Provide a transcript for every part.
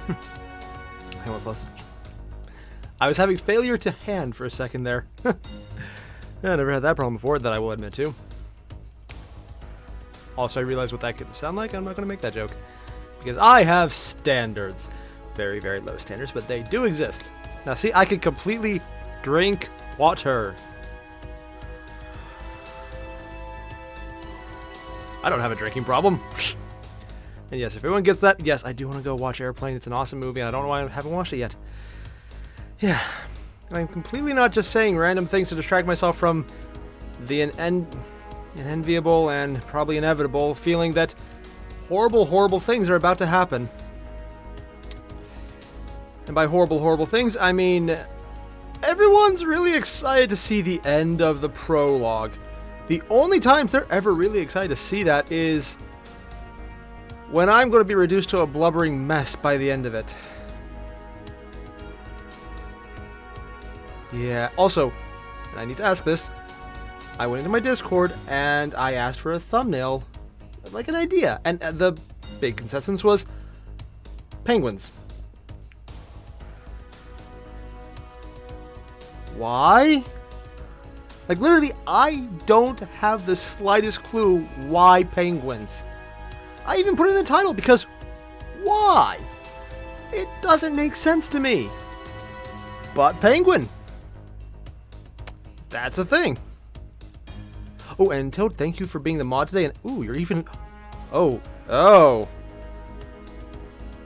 I almost lost it. I was having failure to hand for a second there. I never had that problem before, that I will admit to. Also, I realized what that could sound like. I'm not going to make that joke. Because I have standards. Very, very low standards, but they do exist. Now, see, I could completely drink water. I don't have a drinking problem. And yes, if everyone gets that, yes, I do want to go watch Airplane. It's an awesome movie, and I don't know why I haven't watched it yet. Yeah. I'm completely not just saying random things to distract myself from the unenviable and probably inevitable feeling that horrible, horrible things are about to happen. And by horrible, horrible things, I mean everyone's really excited to see the end of the prologue. The only times they're ever really excited to see that is when I'm going to be reduced to a blubbering mess by the end of it. Yeah, also, and I need to ask this, I went into my Discord and I asked for a thumbnail, like an idea, and the big consensus was penguins. Why? Like, literally, I don't have the slightest clue why penguins. I even put it in the title because why? It doesn't make sense to me. But penguin. That's a thing. Oh, and Tilt, thank you for being the mod today. And ooh, you're even... Oh.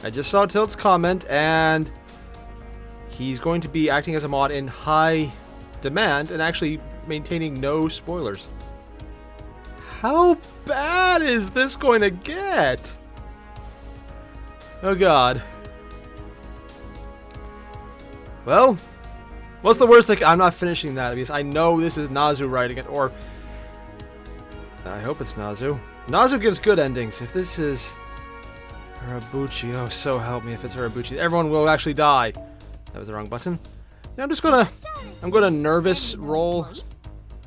I just saw Tilt's comment, and he's going to be acting as a mod in high demand and actually maintaining no spoilers. How bad is this going to get? Oh god. Well, what's the worst thing? I'm not finishing that because I know this is Nazu writing it, or I hope it's Nazu. Nazu gives good endings. If this is Harabuchi, oh so help me if it's Harabuchi. Everyone will actually die. That was the wrong button. Now I'm gonna nervous roll.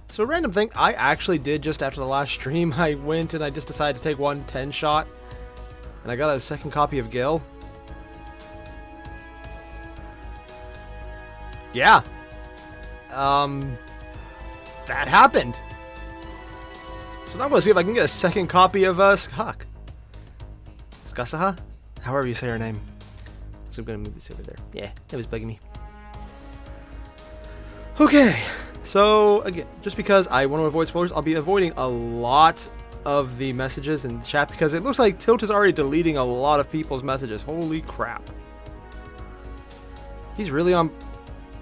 So random thing, I actually did just after the last stream, I went and I just decided to take one 10 shot. And I got a second copy of Gil. Yeah. That happened. So now I'm gonna see if I can get a second copy of Skak. Skasaha? However you say her name. So I'm gonna move this over there. Yeah, that was bugging me. Okay. So, again, just because I want to avoid spoilers, I'll be avoiding a lot of the messages in chat because it looks like Tilt is already deleting a lot of people's messages. Holy crap. He's really on...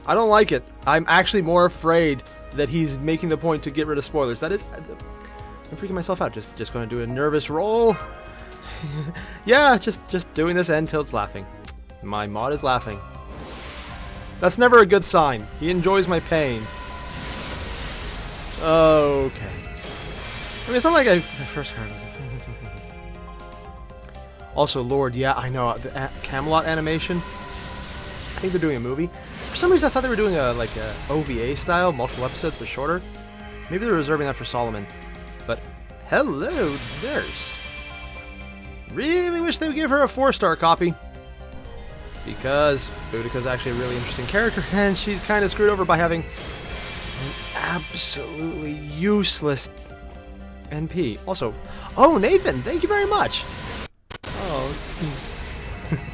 I don't like it. I'm actually more afraid that he's making the point to get rid of spoilers. That is... I'm freaking myself out. Just going to do a nervous roll. Yeah, just doing this and Tilt's laughing. My mod is laughing. That's never a good sign. He enjoys my pain. Okay. I mean, it's not like the first card was... Also, Lord, yeah, I know, the Camelot animation. I think they're doing a movie. For some reason, I thought they were doing a OVA style, multiple episodes, but shorter. Maybe they're reserving that for Solomon. But, hello, nurse. Really wish they would give her a 4-star copy. Because Boudica's actually a really interesting character, and she's kind of screwed over by having an absolutely useless NP. Also, oh, Nathan, thank you very much. Oh,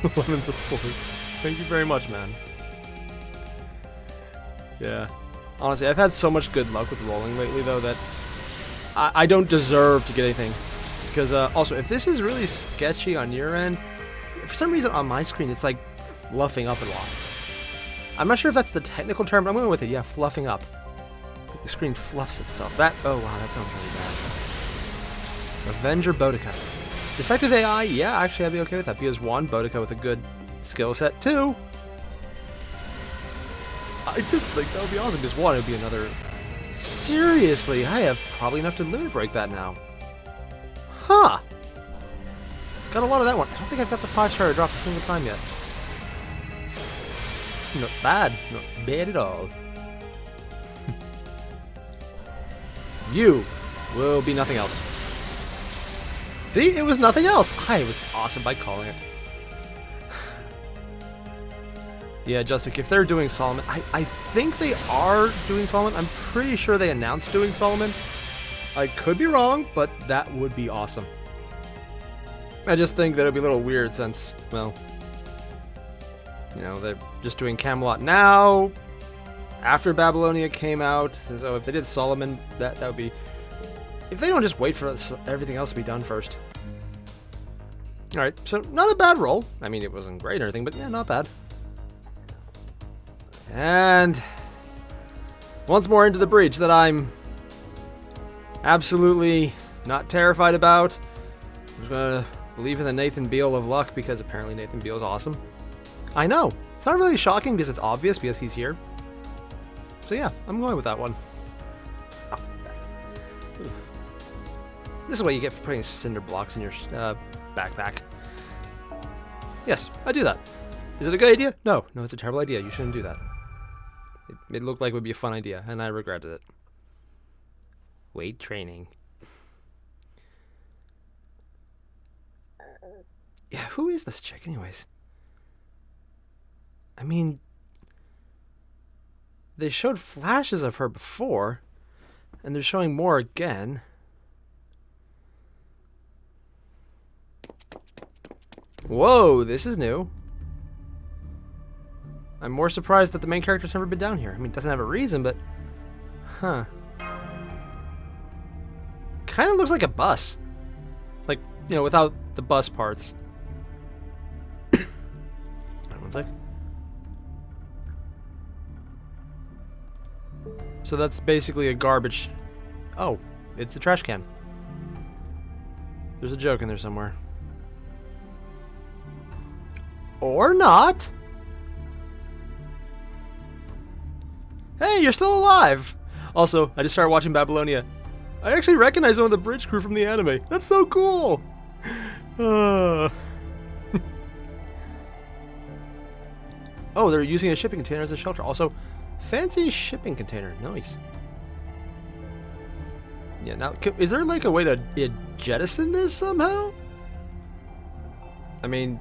lemon support. Thank you very much, man. Yeah. Honestly, I've had so much good luck with rolling lately, though, that I don't deserve to get anything. Because, also, if this is really sketchy on your end, for some reason on my screen, it's like fluffing up a lot. I'm not sure if that's the technical term, but I'm going with it. Yeah, fluffing up. Like the screen fluffs itself. Oh wow, that sounds really bad. Avenger Boudica. Defective AI, yeah, actually I'd be okay with that. Because 1, Boudica with a good skill set. 2, I just think that would be awesome. Because 1, it would be another... Seriously, I have probably enough to limit break that now. Huh. Got a lot of that one. I don't think I've got the 5-star drop a single time yet. Not bad. Not bad at all. You will be nothing else. See? It was nothing else. I was awesome by calling it. Yeah, Justic, if they're doing Solomon, I think they are doing Solomon. I'm pretty sure they announced doing Solomon. I could be wrong, but that would be awesome. I just think that it'd be a little weird since, well, you know, they're just doing Camelot now, after Babylonia came out. So if they did Solomon, that would be... If they don't just wait for everything else to be done first. Alright, so not a bad roll. I mean, it wasn't great or anything, but yeah, not bad. And once more into the breach that I'm absolutely not terrified about. I'm just going to believe in the Nathan Beale of luck because apparently Nathan Beale is awesome. I know. It's not really shocking because it's obvious because he's here. So yeah, I'm going with that one. Oh, this is what you get for putting cinder blocks in your backpack. Yes, I do that. Is it a good idea? No, it's a terrible idea. You shouldn't do that. It looked like it would be a fun idea, and I regretted it. Weight training. Yeah, who is this chick anyways? I mean, they showed flashes of her before, and they're showing more again. Whoa, this is new. I'm more surprised that the main character's never been down here. I mean, it doesn't have a reason, but... Huh. Kind of looks like a bus. Like, you know, without the bus parts. One sec. So that's basically a garbage... Oh, it's a trash can. There's a joke in there somewhere. Or not! Hey, you're still alive! Also, I just started watching Babylonia. I actually recognize some of the bridge crew from the anime. That's so cool! Oh, they're using a shipping container as a shelter. Also, fancy shipping container. Nice. Yeah, now, is there like a way to jettison this somehow? I mean,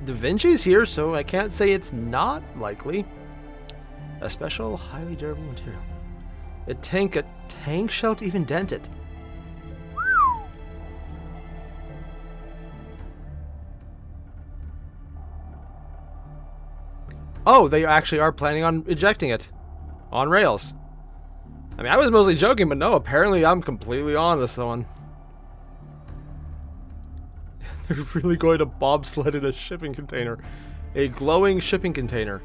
Da Vinci's here, so I can't say it's not likely. A special, highly durable material. A tank shell even dent it. Oh, they actually are planning on ejecting it. On rails. I mean, I was mostly joking, but no, apparently I'm completely on this one. They're really going to bobsled in a shipping container. A glowing shipping container.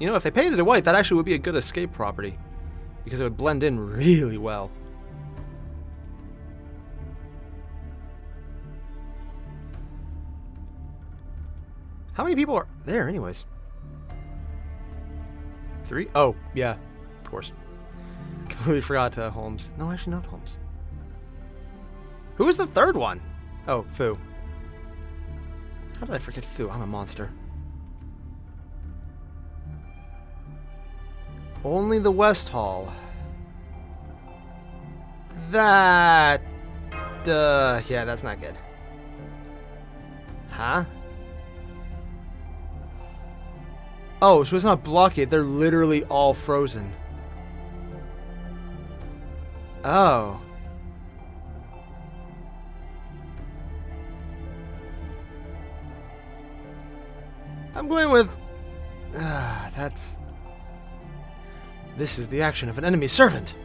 You know, if they painted it white, that actually would be a good escape property. Because it would blend in really well. How many people are there anyways? 3? Oh, yeah, of course. Completely forgot Holmes. No, actually not Holmes. Who was the third one? Oh, Fu. How did I forget Fu? I'm a monster. Only the West Hall. That... yeah, that's not good. Huh? Oh, so it's not blockade. They're literally all frozen. Oh. I'm going with... that's... This is the action of an enemy servant.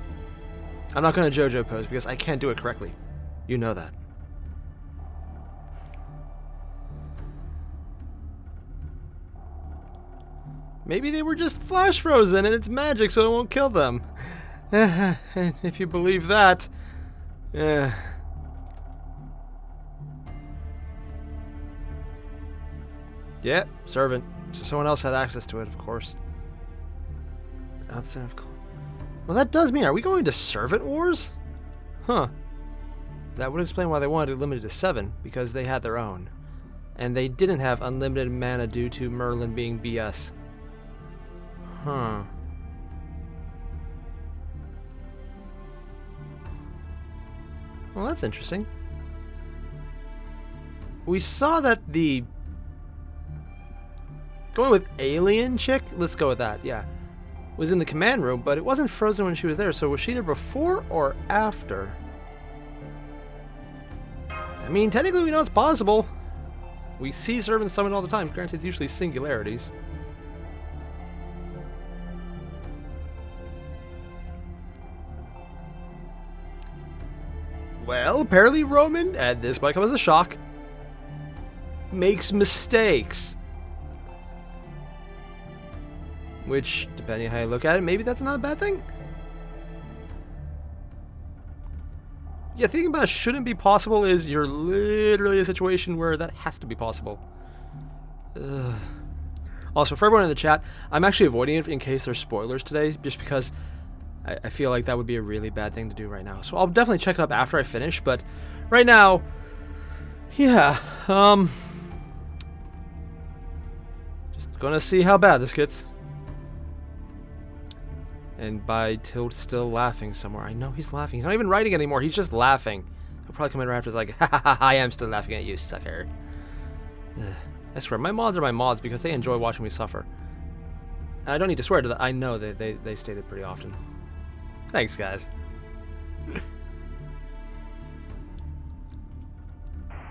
I'm not going to JoJo pose because I can't do it correctly. You know that. Maybe they were just flash frozen and it's magic so it won't kill them. If you believe that. Yeah, servant. So someone else had access to it, of course. Outside of... Well, that does mean... Are we going to servant wars? Huh. That would explain why they wanted it limited to 7, because they had their own. And they didn't have unlimited mana due to Merlin being BS. Huh. Well, that's interesting. We saw that the Going with alien chick? Let's go with that, yeah. Was in the command room, but it wasn't frozen when she was there, so was she there before or after? I mean, technically we know it's possible. We see servants summon all the time. Granted, it's usually singularities. Well, apparently Roman, and this might come as a shock, makes mistakes. Which, depending on how you look at it, maybe that's not a bad thing. Yeah, thinking about it shouldn't be possible is you're literally in a situation where that has to be possible. Ugh. Also, for everyone in the chat, I'm actually avoiding it in case there's spoilers today, just because I feel like that would be a really bad thing to do right now. So I'll definitely check it up after I finish, but right now, yeah, just gonna see how bad this gets. And by Tilt's still laughing somewhere. I know he's laughing. He's not even writing anymore. He's just laughing. He'll probably come in right after. He's like, ha ha ha, I am still laughing at you, sucker. Ugh. I swear, my mods are my mods because they enjoy watching me suffer. And I don't need to swear to that. I know they state it pretty often. Thanks, guys.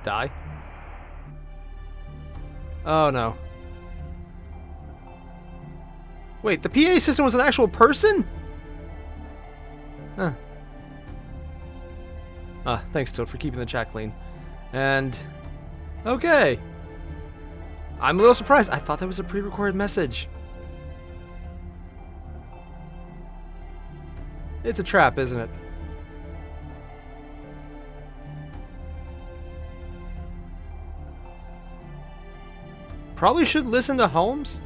Die? Oh, no. Wait, the PA system was an actual person? Huh. Thanks, Toad, for keeping the chat clean. And... okay. I'm a little surprised. I thought that was a pre-recorded message. It's a trap, isn't it? Probably should listen to Holmes.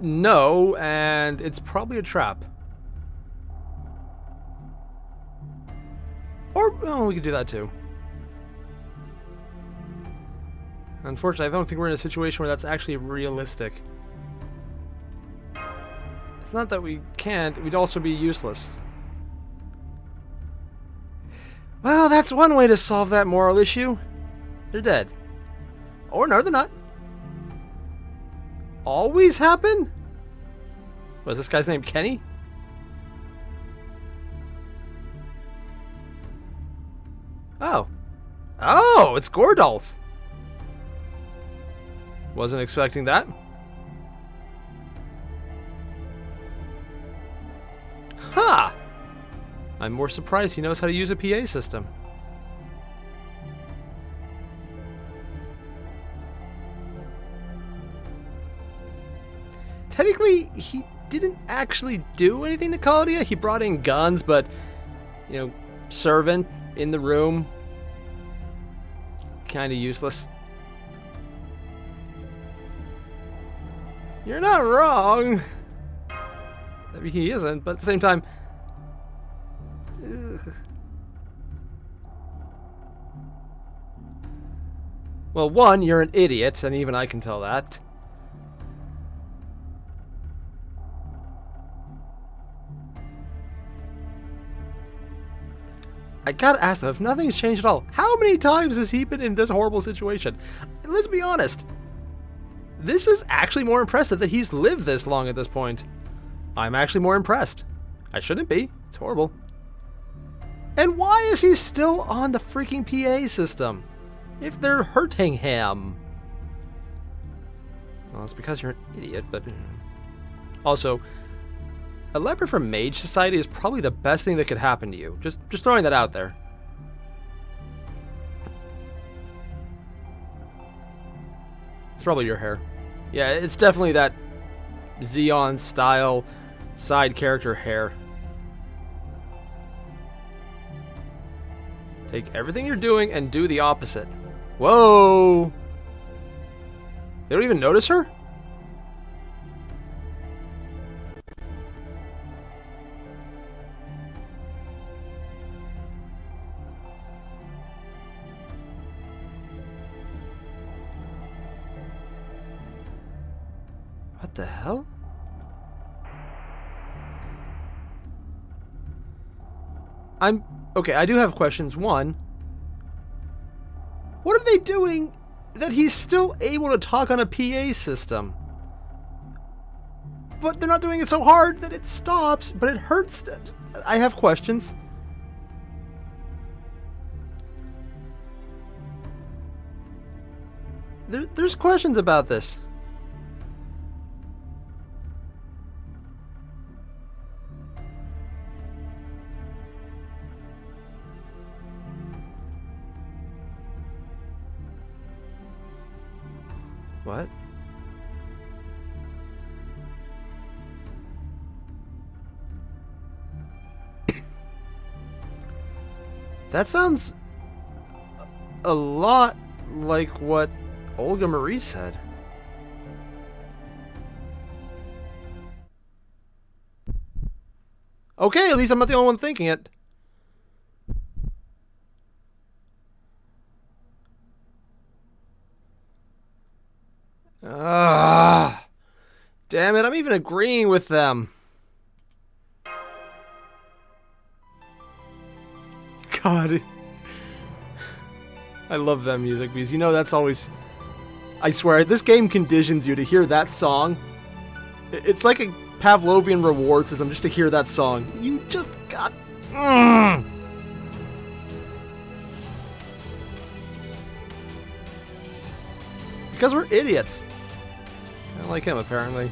No, and it's probably a trap. Or, oh, we could do that too. Unfortunately, I don't think we're in a situation where that's actually realistic. It's not that we can't, we'd also be useless. Well, that's one way to solve that moral issue. They're dead. Or no, they're not. Always happen? Was this guy's name Kenny? Oh. Oh, it's Gordolf. Wasn't expecting that. Ha! I'm more surprised he knows how to use a PA system. Technically, he didn't actually do anything to Claudia. He brought in guns, but, you know, servant in the room. Kind of useless. You're not wrong. I mean, he isn't, but at the same time... ugh. Well, one, you're an idiot, and even I can tell that. I gotta ask though, if nothing's changed at all, how many times has he been in this horrible situation? Let's be honest. This is actually more impressive that he's lived this long at this point. I'm actually more impressed. I shouldn't be. It's horrible. And why is he still on the freaking PA system? If they're hurting him. Well, it's because you're an idiot, but... Also... a leper from Mage Society is probably the best thing that could happen to you. Just throwing that out there. It's probably your hair. Yeah, it's definitely that Xeon style side character hair. Take everything you're doing and do the opposite. Whoa! They don't even notice her? What the hell? Okay, I do have questions. One, what are they doing that he's still able to talk on a PA system? But they're not doing it so hard that it stops, but it hurts. I have questions. There's questions about this. What? That sounds a lot like what Olga Marie said. Okay, at least I'm not the only one thinking it. Ah, damn it, I'm even agreeing with them. God. I love that music because you know that's always... I swear, this game conditions you to hear that song. It's like a Pavlovian reward system just to hear that song. You just got... Because we're idiots. I don't like him, apparently.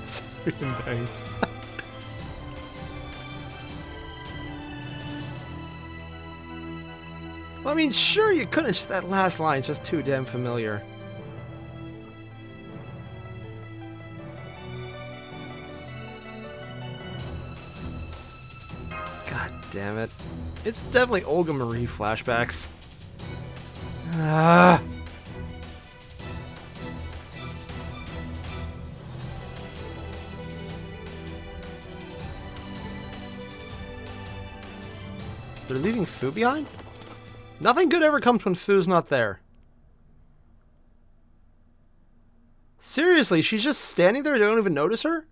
Sorry, thanks. Well, I mean, sure you could. It's just that last line's just too damn familiar. God damn it. It's definitely Olga Marie flashbacks. Ah. They're leaving Fu behind? Nothing good ever comes when Fu's not there. Seriously, she's just standing there and I don't even notice her?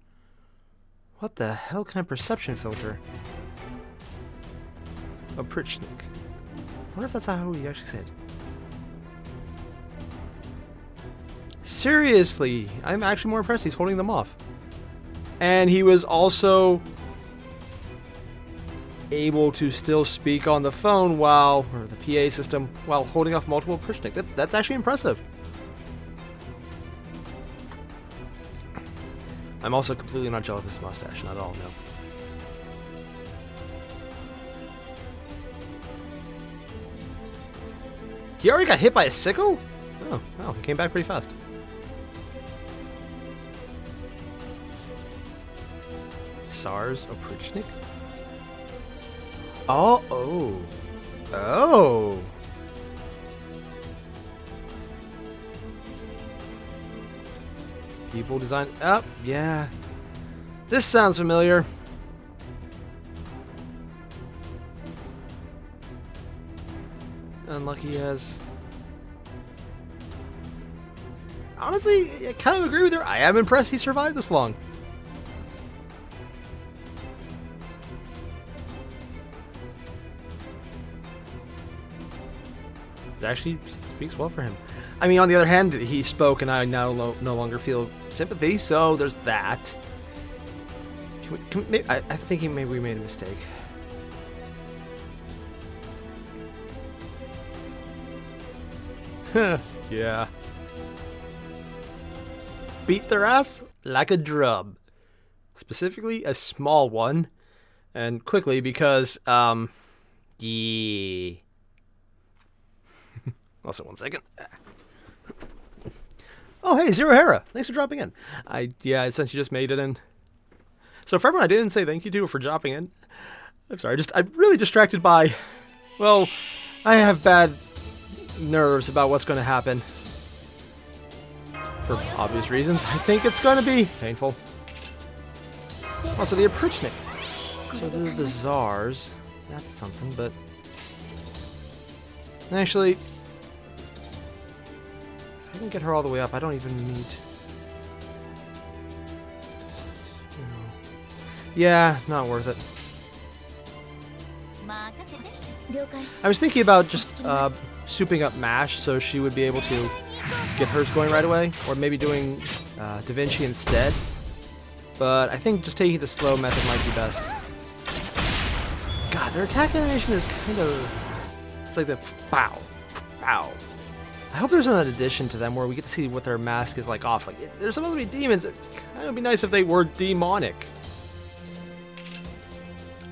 What the hell kind of perception filter? Oprichnik. I wonder if that's how he actually said it. Seriously, I'm actually more impressed he's holding them off. And he was also able to still speak on the phone while, or the PA system, while holding off multiple Oprichnik. That's actually impressive. I'm also completely not jealous of his mustache, not at all, no. He already got hit by a sickle? Oh, wow, he came back pretty fast. SARS Oprichnik? Oh. People design... Oh, yeah. This sounds familiar. Unlucky as... Honestly, I kind of agree with her. I am impressed he survived this long. It actually speaks well for him. I mean, on the other hand, he spoke and I now no longer feel sympathy, so there's that. I think maybe we made a mistake. Yeah. Beat their ass like a drum. Specifically, a small one. And quickly, because, yeah. Also, 1 second. Oh, hey, Zero Hera. Thanks for dropping in. Yeah, since you just made it in. So for everyone I didn't say thank you to for dropping in, I'm sorry, I'm really distracted by, well, I have bad nerves about what's going to happen. For obvious reasons, I think it's going to be painful. Also, the Oprichnik. So they're the Czars. That's something, but... Actually, I can get her all the way up. I don't even need... Yeah, not worth it. I was thinking about just souping up MASH so she would be able to get hers going right away, or maybe doing Da Vinci instead. But I think just taking the slow method might be best. God, their attack animation is kind of... It's like the pow, pow. I hope there's an addition to them where we get to see what their mask is like off. Like, they're supposed to be demons. It kind of be nice if they were demonic.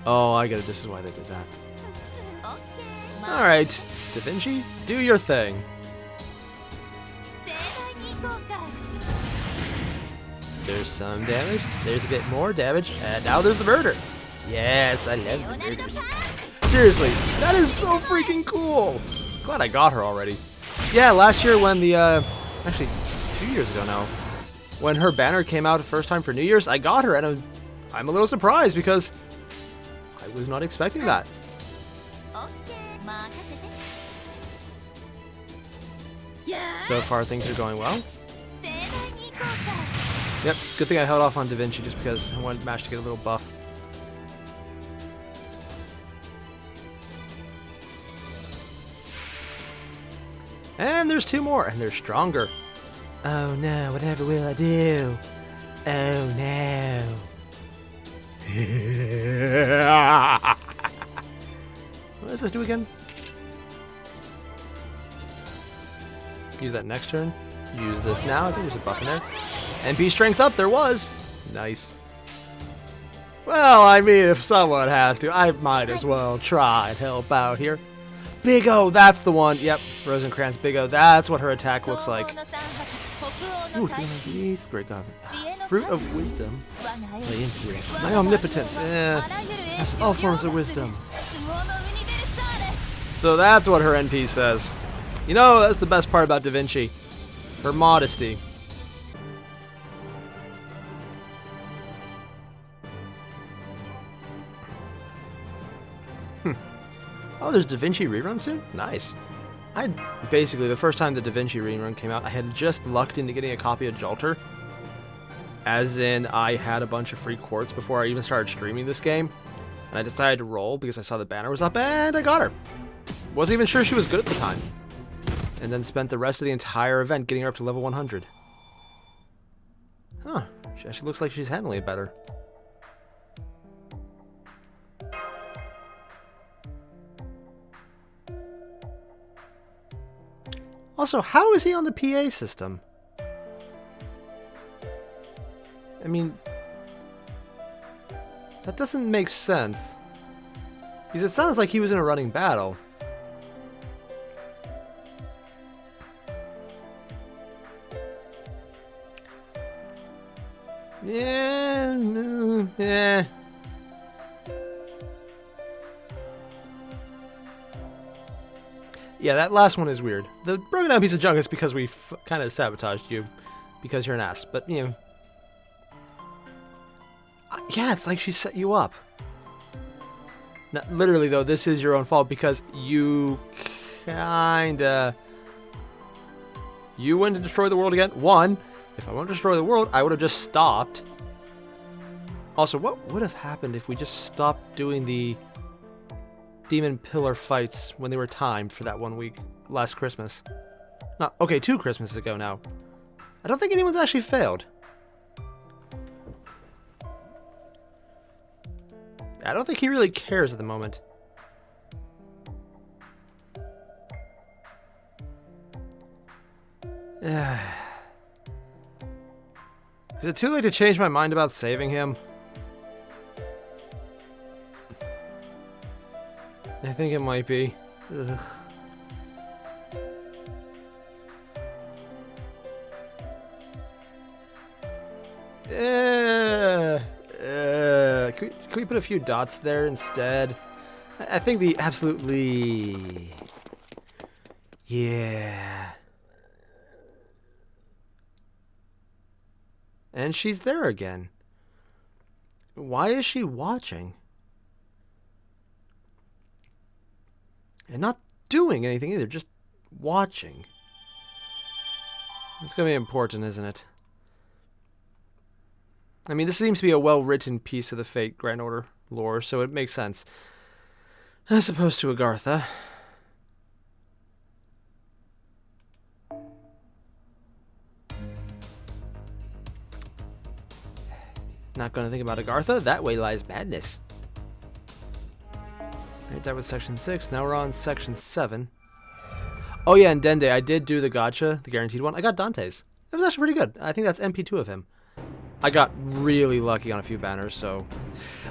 Oh, I get it. This is why they did that. Alright, Da Vinci, do your thing. There's some damage. There's a bit more damage. And now there's the murder. Yes, I love the murders. Seriously, that is so freaking cool. Glad I got her already. Yeah, last year when the, actually 2 years ago now, when her banner came out the first time for New Year's, I got her, and I'm a little surprised because I was not expecting that. So far, things are going well. Yep, good thing I held off on Da Vinci just because I wanted MASH to get a little buff. And there's two more, and they're stronger. Oh no, whatever will I do? Oh no. What does this do again? Use that next turn. Use this now. I think there's a buff in there. MP strength up, there was. Nice. Well, I mean, if someone has to, I might as well try and help out here. Big O, that's the one. Yep, Rosencrantz, Big O. That's what her attack looks like. Ooh, great god. Fruit of wisdom. My omnipotence. That's all forms of wisdom. So that's what her NP says. You know, that's the best part about Da Vinci. Her modesty. Oh, there's Da Vinci rerun soon? Nice. Basically, the first time the Da Vinci rerun came out, I had just lucked into getting a copy of Jolter. As in, I had a bunch of free quartz before I even started streaming this game. And I decided to roll because I saw the banner was up, and I got her. Wasn't even sure she was good at the time. And then spent the rest of the entire event getting her up to level 100. Huh. She actually looks like she's handling it better. Also, how is he on the PA system? I mean, that doesn't make sense. Because it sounds like he was in a running battle. Yeah. Yeah, that last one is weird. The broken down piece of junk is because we kind of sabotaged you because you're an ass. But, you know. Yeah, it's like she set you up. Not literally, though, this is your own fault because you kinda... You went to destroy the world again. One, if I wanted to destroy the world, I would have just stopped. Also, what would have happened if we just stopped doing the demon pillar fights when they were timed for that 1 week last Christmas? Not okay, 2 Christmases ago now. I don't think anyone's actually failed. I don't think he really cares at the moment. Is it too late to change my mind about saving him? I think it might be. Ugh. Can we put a few dots there instead? I think the absolutely... Yeah. And she's there again. Why is she watching? And not doing anything either, just watching. It's going to be important, isn't it? I mean, this seems to be a well-written piece of the Fate Grand Order lore, so it makes sense. As opposed to Agartha. Not going to think about Agartha. That way lies madness. Right, that was section 6. Now we're on section 7. Oh yeah, and Dende, I did do the gacha, the guaranteed one. I got Dante's. It was actually pretty good. I think that's MP2 of him. I got really lucky on a few banners, so...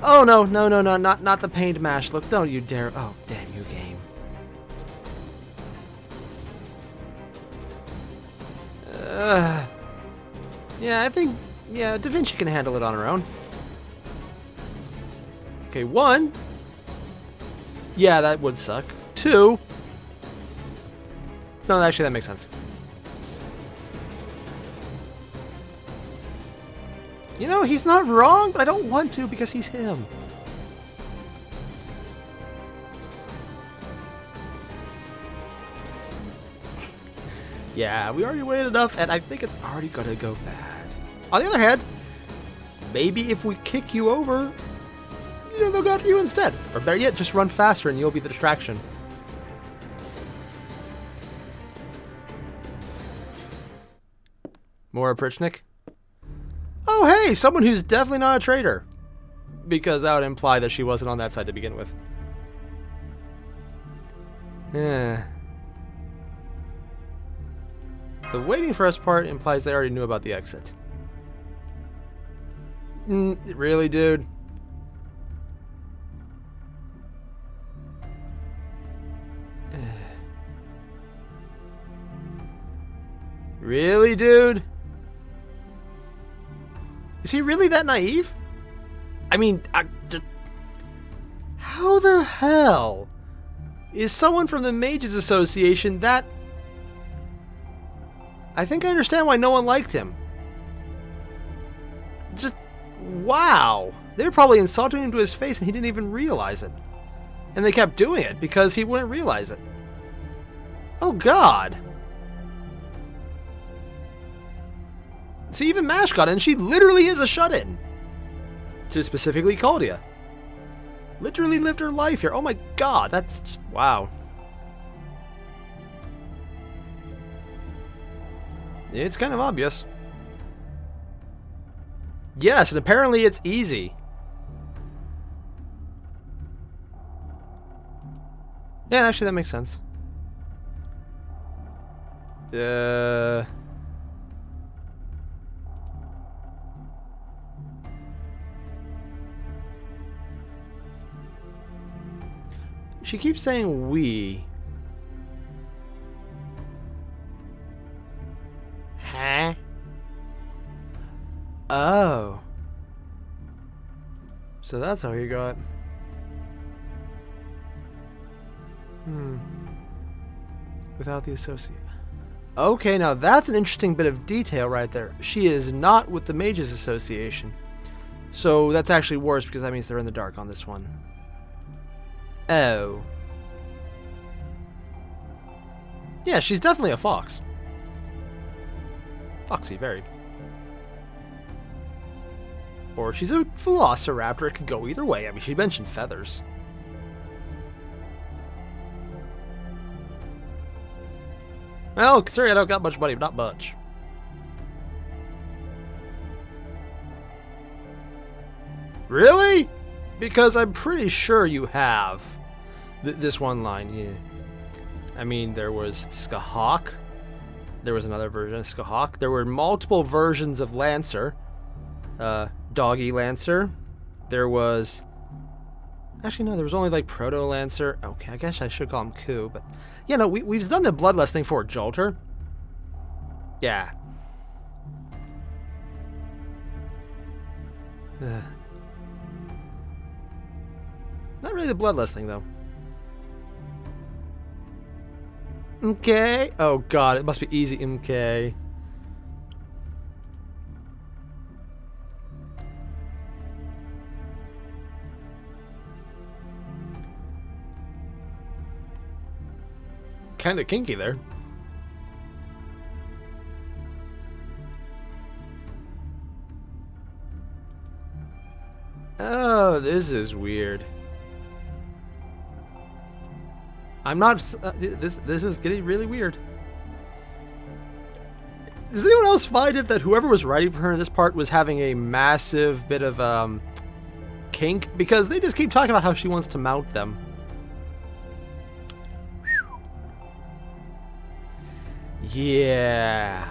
Oh no, not the pained mash look. Don't you dare. Oh, damn you, game. Yeah, I think... Yeah, Da Vinci can handle it on her own. Okay, 1. Yeah, that would suck. 2. No, actually, that makes sense. You know, he's not wrong, but I don't want to because he's him. Yeah, we already waited enough, and I think it's already going to go bad. On the other hand, maybe if we kick you over, you know, they'll go after you instead. Or better yet, just run faster and you'll be the distraction. More Prichnik? Oh, hey, someone who's definitely not a traitor. Because that would imply that she wasn't on that side to begin with. Yeah. The waiting for us part implies they already knew about the exit. Really, dude? Really, dude? Is he really that naive? I mean, how the hell is someone from the Mages Association that... I think I understand why no one liked him. Just, wow. They were probably insulting him to his face and he didn't even realize it. And they kept doing it because he wouldn't realize it. Oh, God. See, even Mash got in. She literally is a shut-in. To specifically Caldia. Literally lived her life here. Oh my God, that's just, wow. It's kind of obvious. Yes, and apparently it's easy. Yeah, actually that makes sense. She keeps saying we. Huh? Oh. So that's how he got. Without the associate. Okay, now that's an interesting bit of detail right there. She is not with the Mages Association. So that's actually worse because that means they're in the dark on this one. Oh. Yeah, she's definitely a fox. Foxy, very. Or she's a velociraptor. It could go either way. I mean, she mentioned feathers. Well, considering I don't got much money, but not much. Really? Because I'm pretty sure you have this one line. Yeah. I mean, there was Skahawk. There was another version of Skahawk. There were multiple versions of Lancer. Doggy Lancer. There was... Actually, no, there was only like Proto Lancer. Okay, I guess I should call him Ku, but... Yeah, no, we've done the Bloodlust thing for Jolter. Yeah. Not really the Bloodlust thing, though. Okay. Oh, God, it must be easy, okay. Kind of kinky there. Oh, this is weird. I'm not. This is getting really weird. Does anyone else find it that whoever was writing for her in this part was having a massive bit of kink? Because they just keep talking about how she wants to mount them. Yeah.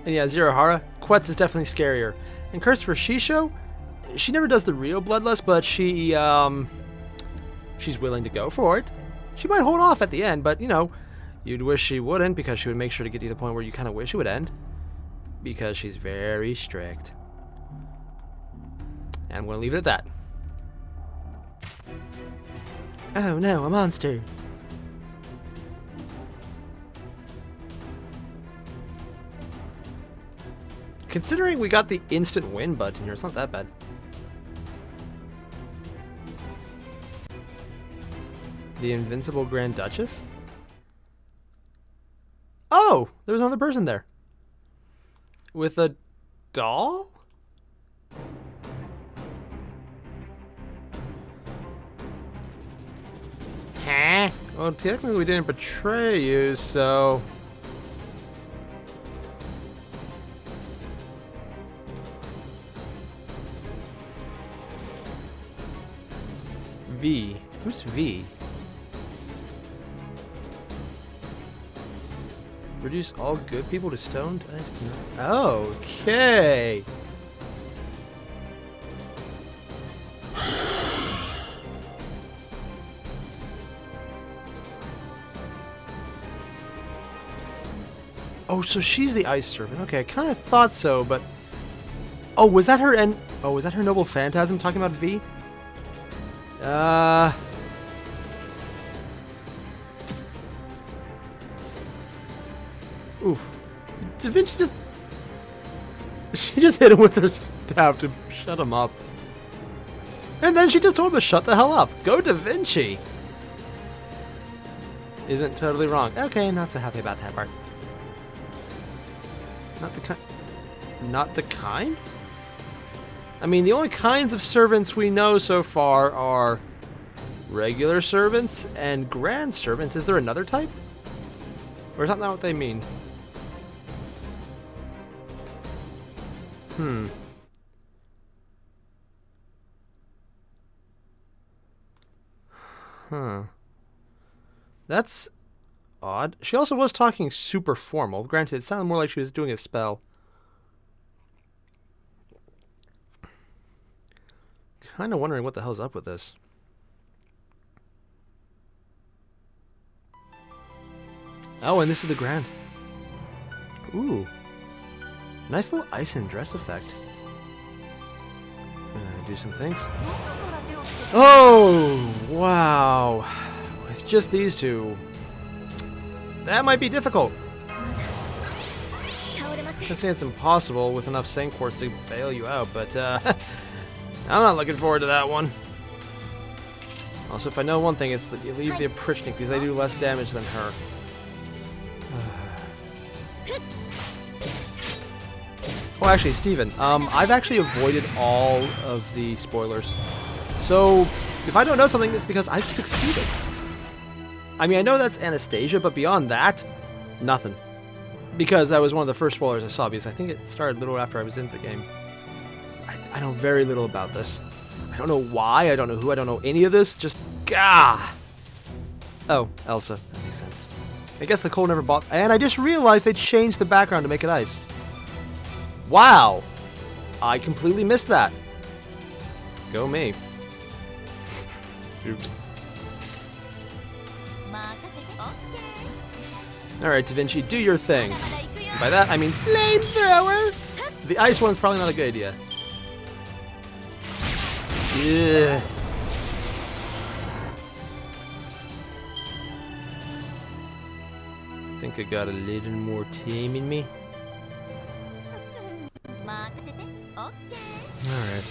And yeah, Zerohara, Quetz is definitely scarier. And Curse for Shisho, she never does the real bloodlust, but she's willing to go for it. She might hold off at the end, but you know, you'd wish she wouldn't, because she would make sure to get you to the point where you kind of wish it would end. Because she's very strict. And I'm going to leave it at that. Oh no, a monster. Considering we got the instant win button here, it's not that bad. The Invincible Grand Duchess? Oh! There's another person there. With a doll? Huh? Well, technically we didn't betray you, so... V. Who's V? Reduce all good people to stone? Okay. Oh, so she's the ice servant. Okay, I kind of thought so, but... Oh, was that her and... Oh, was that her noble phantasm talking about V? Ooh. Da Vinci just... She just hit him with her staff to shut him up. And then she just told him to shut the hell up. Go Da Vinci! Isn't totally wrong. Okay, not so happy about that part. Not the kind... Not the kind? I mean, the only kinds of servants we know so far are regular servants and grand servants. Is there another type? Or is that not what they mean? Huh. That's odd. She also was talking super formal. Granted, it sounded more like she was doing a spell. Kind of wondering what the hell's up with this. Oh, and this is the Grand. Ooh. Nice little ice and dress effect. Do some things. Oh, wow. With just these two. That might be difficult. I'd say it's impossible with enough Saint Quartz to bail you out, but I'm not looking forward to that one. Also, if I know one thing, it's that you leave the Oprichnik because they do less damage than her. Oh, actually, Steven, I've actually avoided all of the spoilers. So, if I don't know something, it's because I've succeeded. I mean, I know that's Anastasia, but beyond that, nothing. Because that was one of the first spoilers I saw, because I think it started a little after I was into the game. I know very little about this. I don't know why, I don't know who, I don't know any of this, just gah! Oh, Elsa, that makes sense. I guess Nicole never bought, and I just realized they changed the background to make it ice. Wow! I completely missed that. Go me. Oops. Alright, Da Vinci, do your thing. And by that, I mean flamethrower! The ice one's probably not a good idea. Ugh. Think I got a little more team in me. Alright.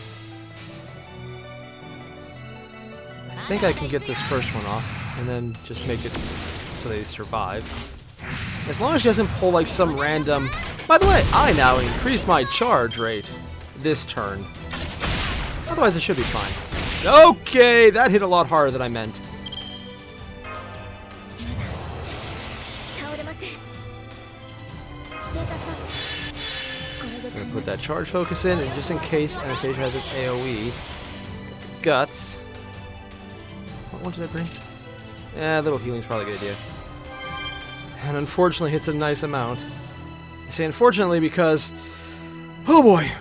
I think I can get this first one off, and then just make it so they survive. As long as she doesn't pull like some random... By the way, I now increase my charge rate this turn. Otherwise, it should be fine. Okay, that hit a lot harder than I meant. I'm gonna put that charge focus in, and just in case Anastasia has its AoE, guts. What one did I bring? Yeah, a little healing's probably a good idea. And unfortunately, hits a nice amount. I say unfortunately because, oh boy.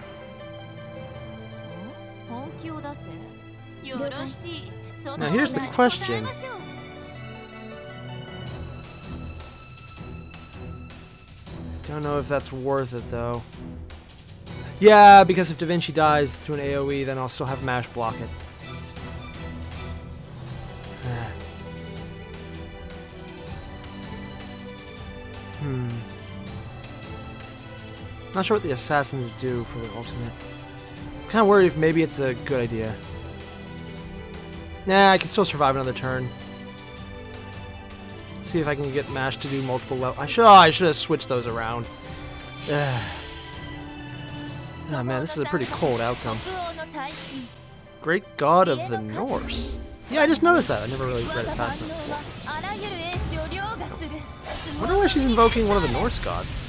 Now here's the question. Don't know if that's worth it though. Yeah, because if Da Vinci dies through an AoE, then I'll still have MASH block it. Not sure what the assassins do for their ultimate. I'm kind of worried if maybe it's a good idea. Nah, I can still survive another turn. See if I can get MASH to do multiple levels. I should have switched those around. Oh man, this is a pretty cold outcome. Great God of the Norse. Yeah, I just noticed that. I never really read it fast enough. I wonder why she's invoking one of the Norse gods.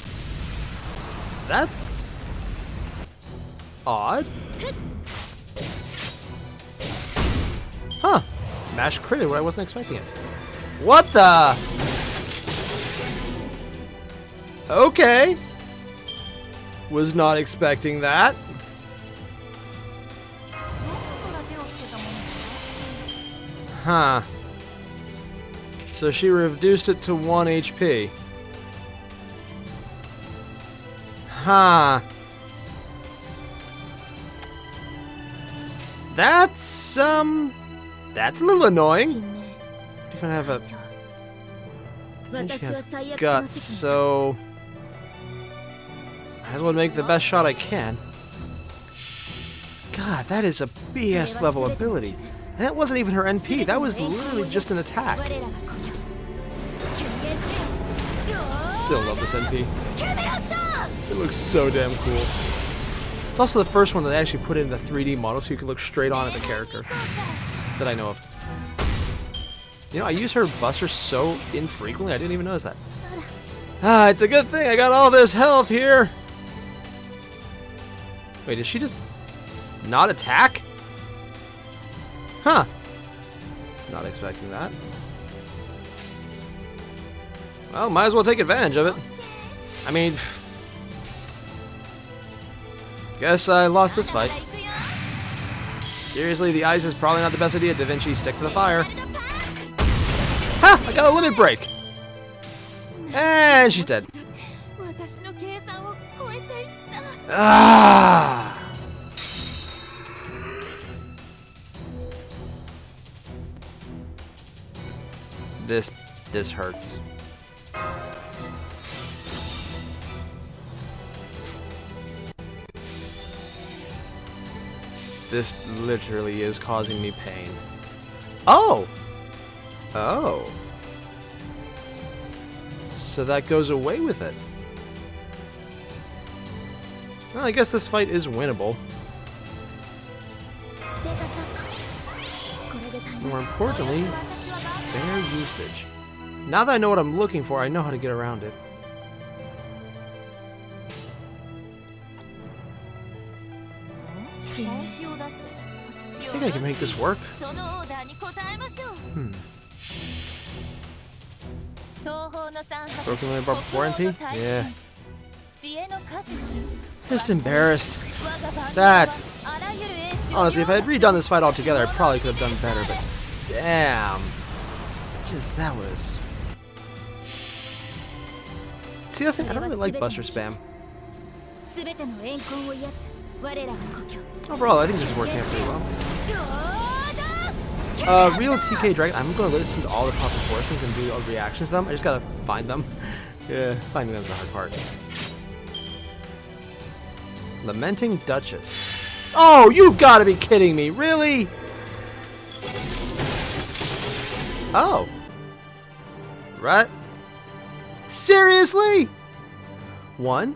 That's odd. Huh. MASH critted what I wasn't expecting it. What the? Okay. Was not expecting that. Huh. So she reduced it to 1 HP. Huh. That's a little annoying. Different have a. She has guts, so might as well make the best shot I can. God, that is a BS level ability. And that wasn't even her NP, that was literally just an attack. Still love this NP. It looks so damn cool. It's also the first one that I actually put in the 3D model so you can look straight on at the character that I know of. You know, I use her buster so infrequently, I didn't even notice that. Ah, it's a good thing I got all this health here. Wait, did she just not attack? Huh. Not expecting that. Well, might as well take advantage of it. I mean, guess I lost this fight. Seriously, the ice is probably not the best idea. Da Vinci, stick to the fire. Ha! I got a limit break! And she's dead. Ah! This hurts. This literally is causing me pain. Oh! Oh. So that goes away with it. Well, I guess this fight is winnable. More importantly, spare usage. Now that I know what I'm looking for, I know how to get around it. I think I can make this work. Broken limit bar before NP? Yeah. Just embarrassed. That. Honestly, if I had redone this fight altogether, I probably could have done better, but damn. Just that was. See, the thing, I don't really like Buster Spam. Overall, I think this is working out pretty well. Real TK Dragon, I'm going to listen to all the proper portions and do reactions to them. I just gotta find them. Yeah, finding them is the hard part. Lamenting Duchess. Oh, you've got to be kidding me. Really? Oh. Right. Seriously? 1.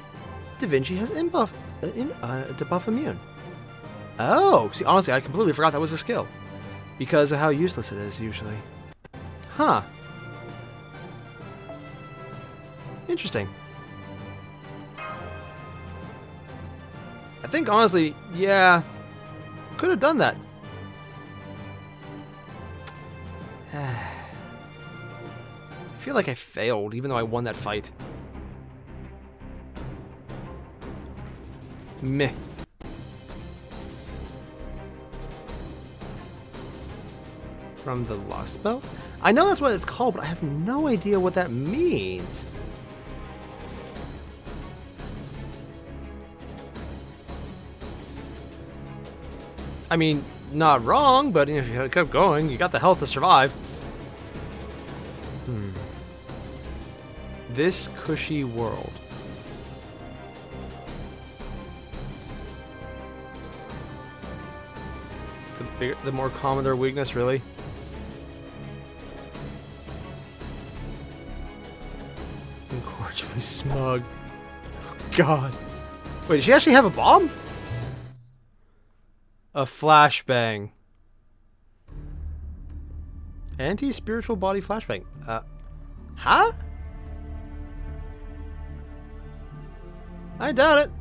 Da Vinci has debuff immune. Oh, see, honestly, I completely forgot that was a skill. Because of how useless it is, usually. Huh. Interesting. I think, honestly, yeah, could have done that. I feel like I failed, even though I won that fight. Meh. From the Lostbelt? I know that's what it's called, but I have no idea what that means. I mean, not wrong, but if you kept going, you got the health to survive. This cushy world. The more common their weakness, really. Incorrigibly smug. Oh, God. Wait, does she actually have a bomb? A flashbang. Anti-spiritual body flashbang. Huh? I doubt it.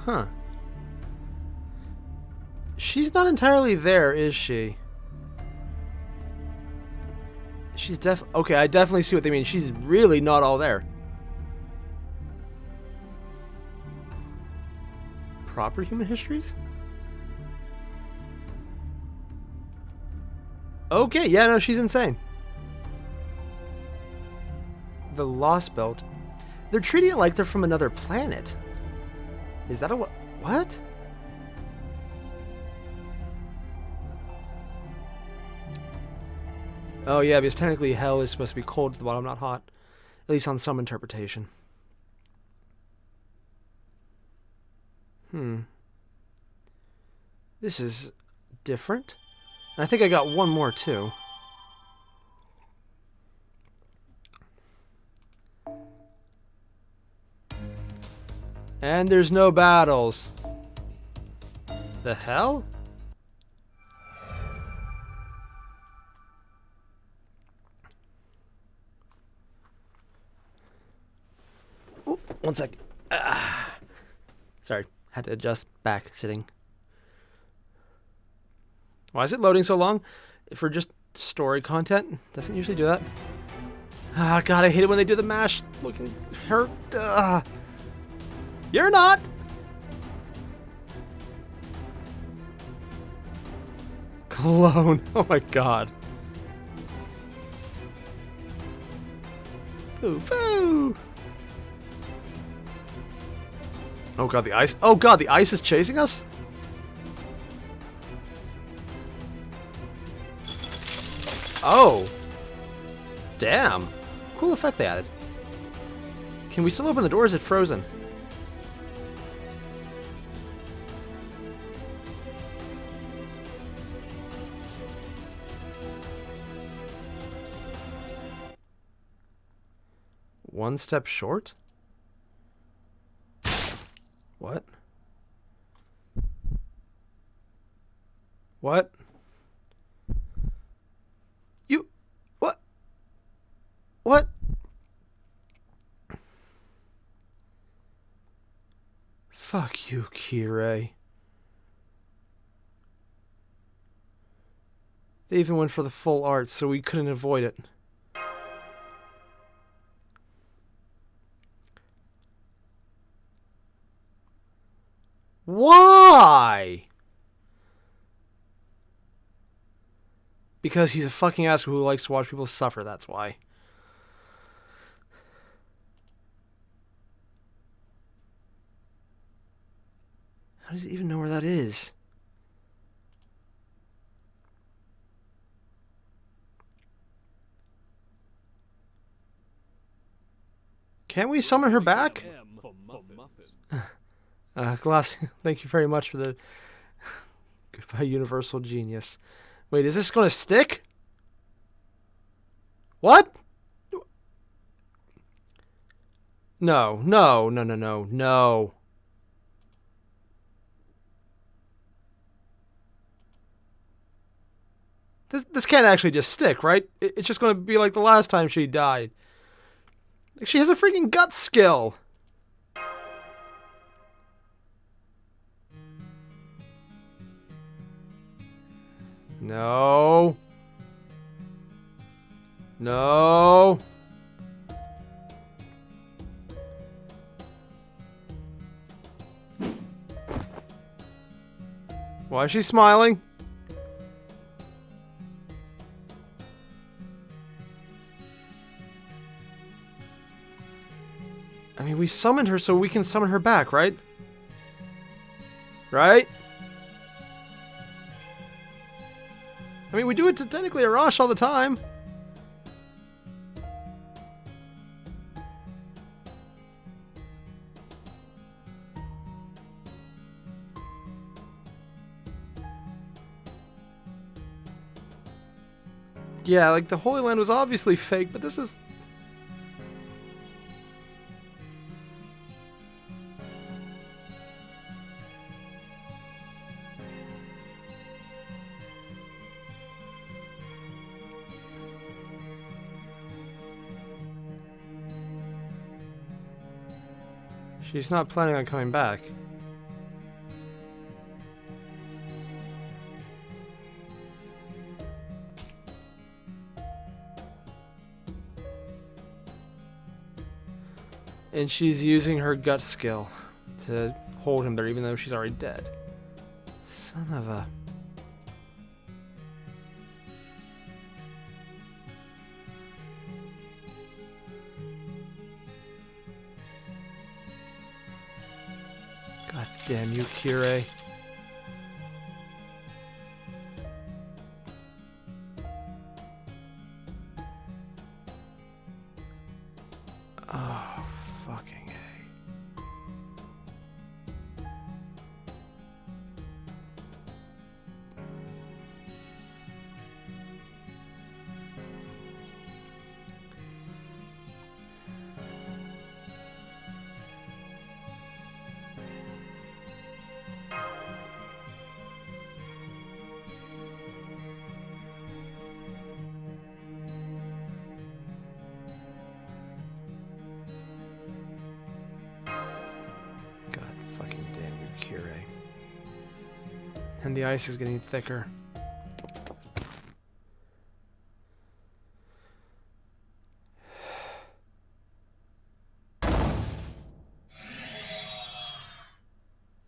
Huh. She's not entirely there, is she? She's okay, I definitely see what they mean. She's really not all there. Proper human histories? Okay, yeah, no, she's insane. The Lostbelt. They're treating it like they're from another planet. Is that a what? Oh yeah, because technically hell is supposed to be cold at the bottom, not hot. At least on some interpretation. This is different. And I think I got one more too. And there's no battles. The hell? Ooh, one sec. Sorry, had to adjust back sitting. Why is it loading so long? For just story content? Doesn't usually do that. Ah, God, I hate it when they do the mash looking hurt. You're not! Clone. Oh my God. Poo poo! Oh God, the ice. Oh God, the ice is chasing us? Oh. Damn. Cool effect they added. Can we still open the door? Is it frozen? One step short? What? What? You... What? What? Fuck you, Airier. They even went for the full art, so we couldn't avoid it. Why? Because he's a fucking asshole who likes to watch people suffer, that's why. How does he even know where that is? Can't we summon her back? Glass, thank you very much for the goodbye, Universal Genius. Wait, is this going to stick? What? No, no, no, no, no, no. This can't actually just stick, right? It's just going to be like the last time she died. Like, she has a freaking gut skill. No. No. Why is she smiling? I mean, we summoned her so we can summon her back, right? Right? I mean, we do it to technically Arash all the time. Yeah, like, the Holy Land was obviously fake, but this is... She's not planning on coming back. And she's using her gut skill to hold him there even though she's already dead. Son of a... God damn you, Kirei. Oh, fucking A. God fucking damn you, Kirei. And the ice is getting thicker.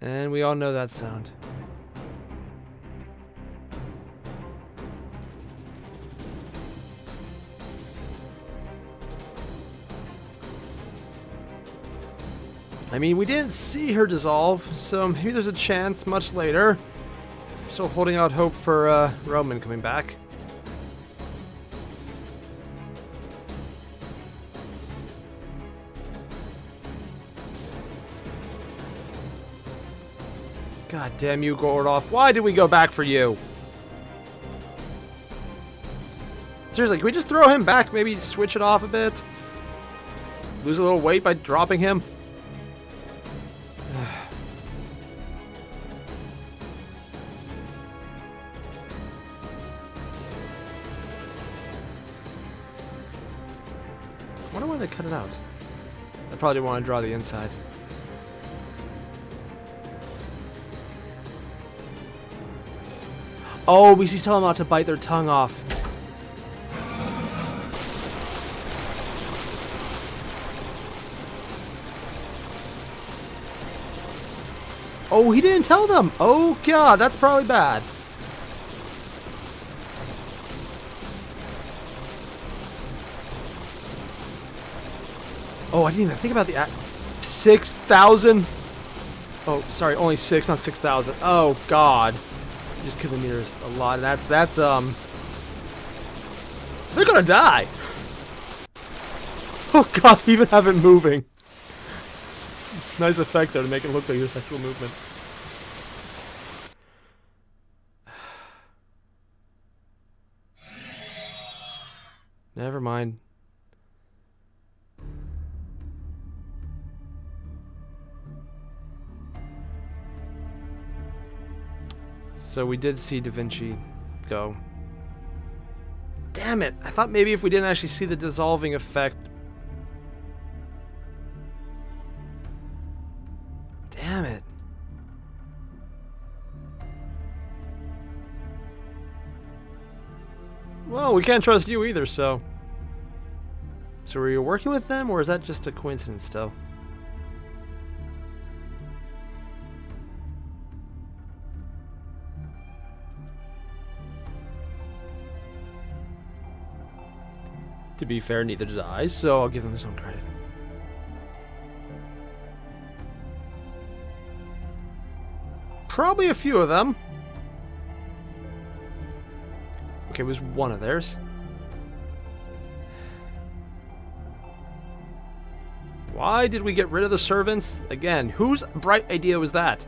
And we all know that sound. I mean, we didn't see her dissolve, so maybe there's a chance much later. Still holding out hope for Roman coming back. God damn you, Gordoff. Why did we go back for you? Seriously, can we just throw him back? Maybe switch it off a bit? Lose a little weight by dropping him? I wonder why they cut it out. I probably didn't want to draw the inside. Oh, we see tell them not to bite their tongue off. Oh, he didn't tell them. Oh, God, that's probably bad. Oh, I didn't even think about the 6,000. Oh, sorry, only 6, not 6,000. Oh, God. Just kilometers a lot. That's they're gonna die. Oh, God, they even have it moving. Nice effect there to make it look like there's actual movement. Never mind. So we did see Da Vinci go. Damn it! I thought maybe if we didn't actually see the dissolving effect. Damn it. Well, we can't trust you either, so... So were you working with them, or is that just a coincidence still? To be fair, neither did I, so I'll give them some credit. Probably a few of them. Okay, it was one of theirs. Why did we get rid of the servants? Again, whose bright idea was that?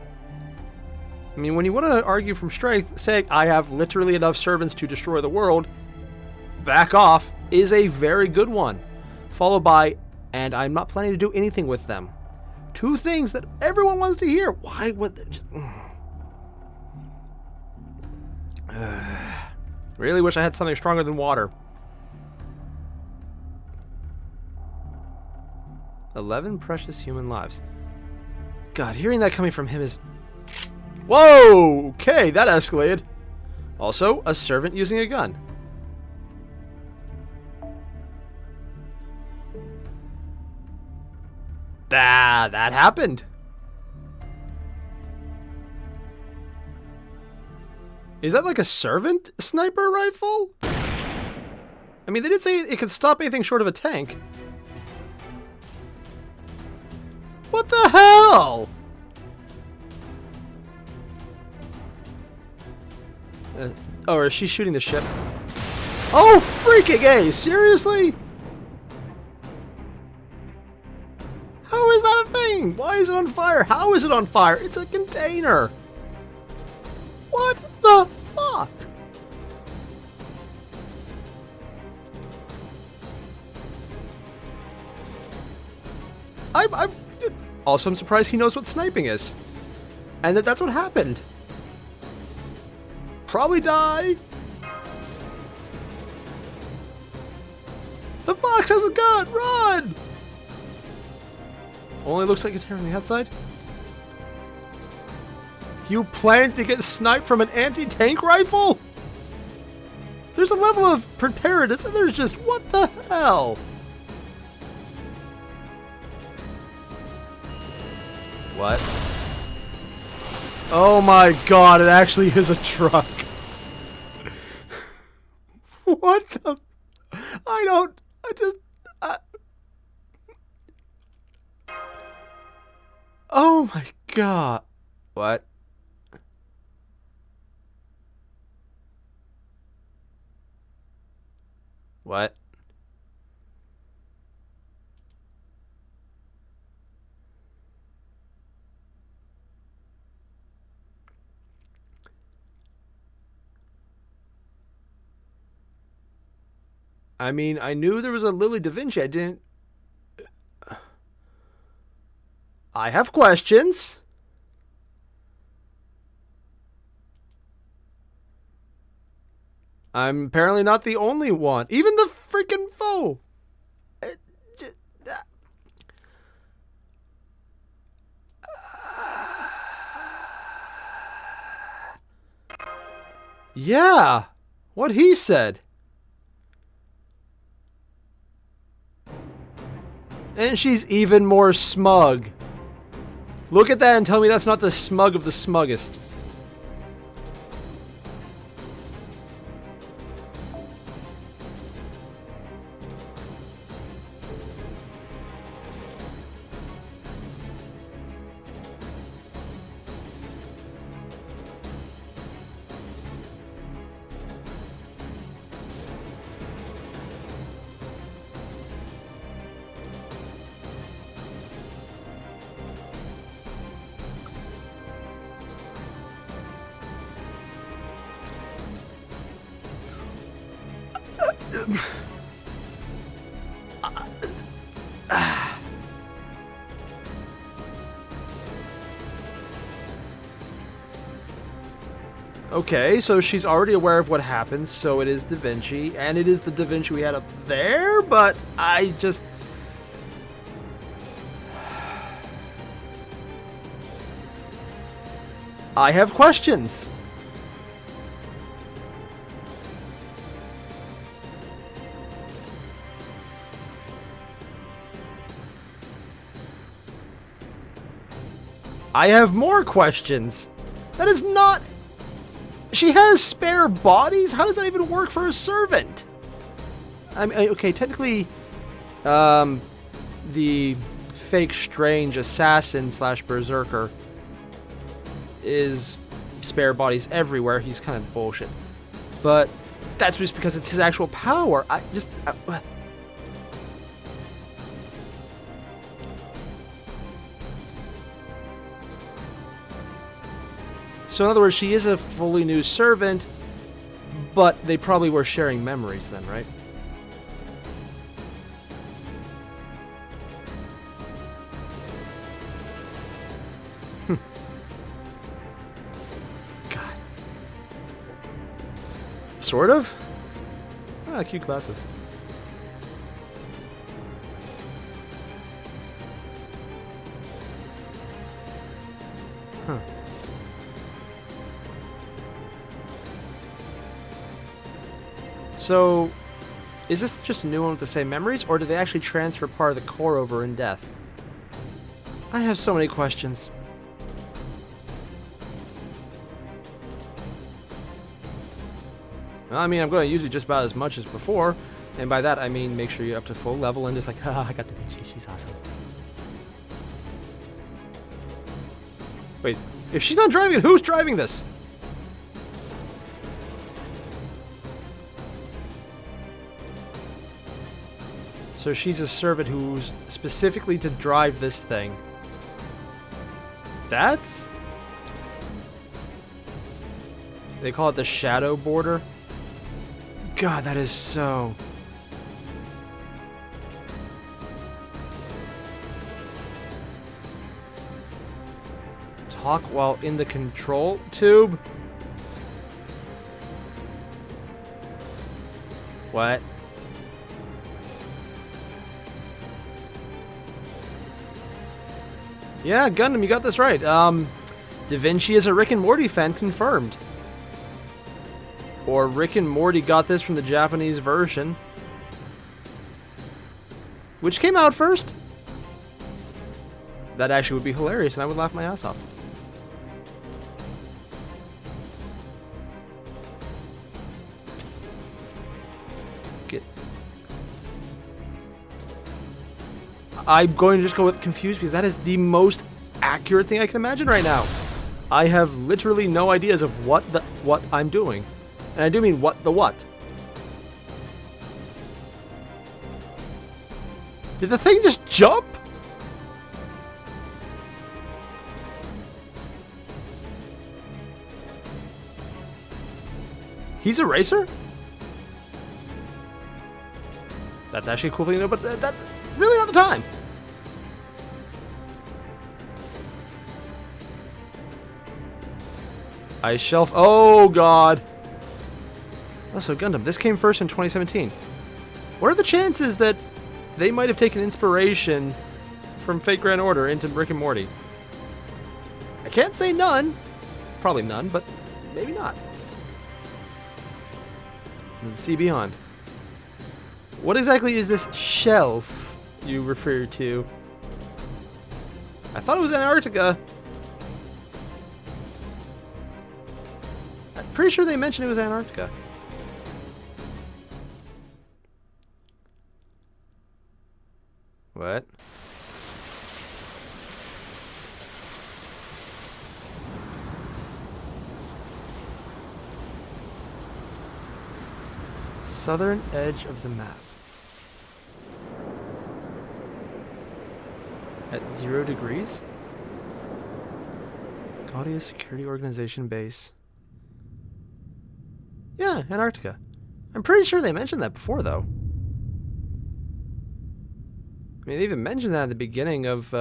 I mean, when you want to argue from strength, saying, I have literally enough servants to destroy the world, back off, is a very good one. Followed by, and I'm not planning to do anything with them. Two things that everyone wants to hear. Why would they just... Really wish I had something stronger than water. 11 precious human lives. God, hearing that coming from him is... Whoa! Okay, that escalated. Also, a servant using a gun. That happened. Is that like a servant sniper rifle? I mean, they did say it could stop anything short of a tank. What the hell? Oh, is she shooting the ship? Oh, freaking A! Seriously? How is that a thing? Why is it on fire? How is it on fire? It's a container. What the fuck? I'm surprised he knows what sniping is. And that's what happened. Probably die. The fox has a gun! Run! Only looks like it's here on the outside. You plan to get sniped from an anti-tank rifle? There's a level of preparedness and there's just, what the hell? What? Oh my god, it actually is a truck. What the... Oh my god. What? What? I mean, I knew there was a Lily Da Vinci. I didn't... I have questions. I'm apparently not the only one. Even the freaking foe. Yeah, what he said. And she's even more smug. Look at that and tell me that's not the smug of the smuggest. Okay, so she's already aware of what happens, so it is Da Vinci, and it is the Da Vinci we had up there, but I just... I have questions. I have more questions. That is not... She has spare bodies? How does that even work for a servant? I mean, okay, technically, the fake strange assassin slash berserker is spare bodies everywhere. He's kind of bullshit. But that's just because it's his actual power. So in other words, she is a fully new servant, but they probably were sharing memories then, right? God. Sort of? Ah, cute glasses. Huh. So, is this just a new one with the same memories, or did they actually transfer part of the core over in death? I have so many questions. Well, I mean, I'm going to use it just about as much as before, and by that I mean make sure you're up to full level and just like, haha, I got the bitch, she's awesome. Wait, if she's not driving it, who's driving this? So she's a servant who's specifically to drive this thing. That's... They call it the shadow border. God, that is so... Talk while in the control tube? What? Yeah, Gundam, you got this right. Da Vinci is a Rick and Morty fan, confirmed. Or Rick and Morty got this from the Japanese version. Which came out first? That actually would be hilarious, and I would laugh my ass off. I'm going to just go with confused because that is the most accurate thing I can imagine right now. I have literally no ideas of what I'm doing. And I do mean what. Did the thing just jump? He's a racer? That's actually a cool thing to know, but that really not the time. Ice Shelf. Oh, God. Oh, so Gundam. This came first in 2017. What are the chances that they might have taken inspiration from Fate Grand Order into Rick and Morty? I can't say none. Probably none, but maybe not. And see beyond. What exactly is this shelf you refer to? I thought it was Antarctica. I'm pretty sure they mentioned it was Antarctica. What? Southern edge of the map. At 0 degrees? Gaudia Security Organization base. Yeah, Antarctica. I'm pretty sure they mentioned that before, though. I mean, they even mentioned that at the beginning of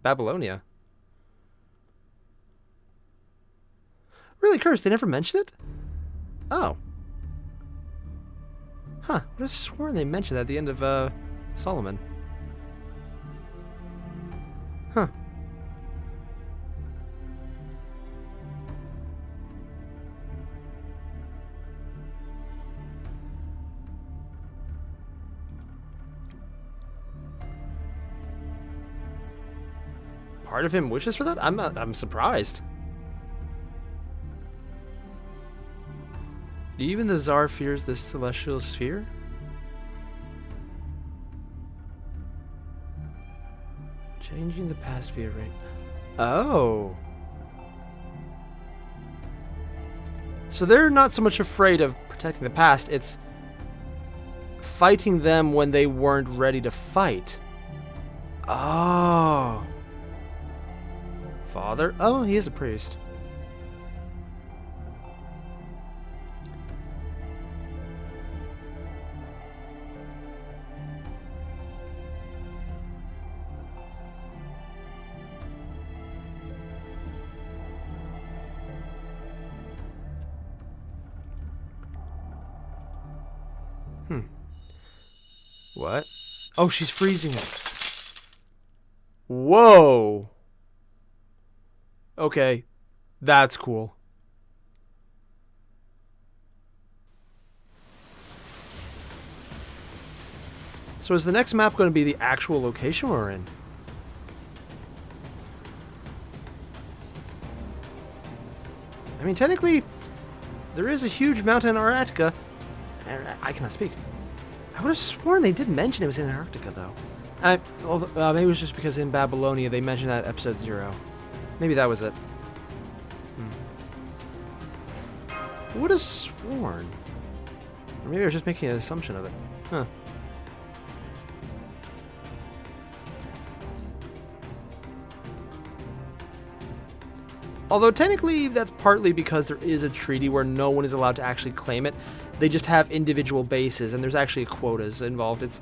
Babylonia. Really, Curse, they never mentioned it? Oh. Huh, I would have sworn they mentioned that at the end of, Solomon. Huh. Part of him wishes for that? I'm surprised. Even the Tsar fears this celestial sphere? Changing the past via rain. Oh. So they're not so much afraid of protecting the past, it's fighting them when they weren't ready to fight. Oh. Father? Oh, he is a priest. What? Oh, she's freezing it. Whoa. Okay. That's cool. So is the next map going to be the actual location we're in? I mean, technically, there is a huge mountain in Antarctica. I cannot speak. I would have sworn they did mention it was in Antarctica, though. Maybe it was just because in Babylonia they mentioned that episode 0. Maybe that was it. I would have sworn. Or maybe I was just making an assumption of it. Huh. Although technically that's partly because there is a treaty where no one is allowed to actually claim it. They just have individual bases, and there's actually quotas involved. It's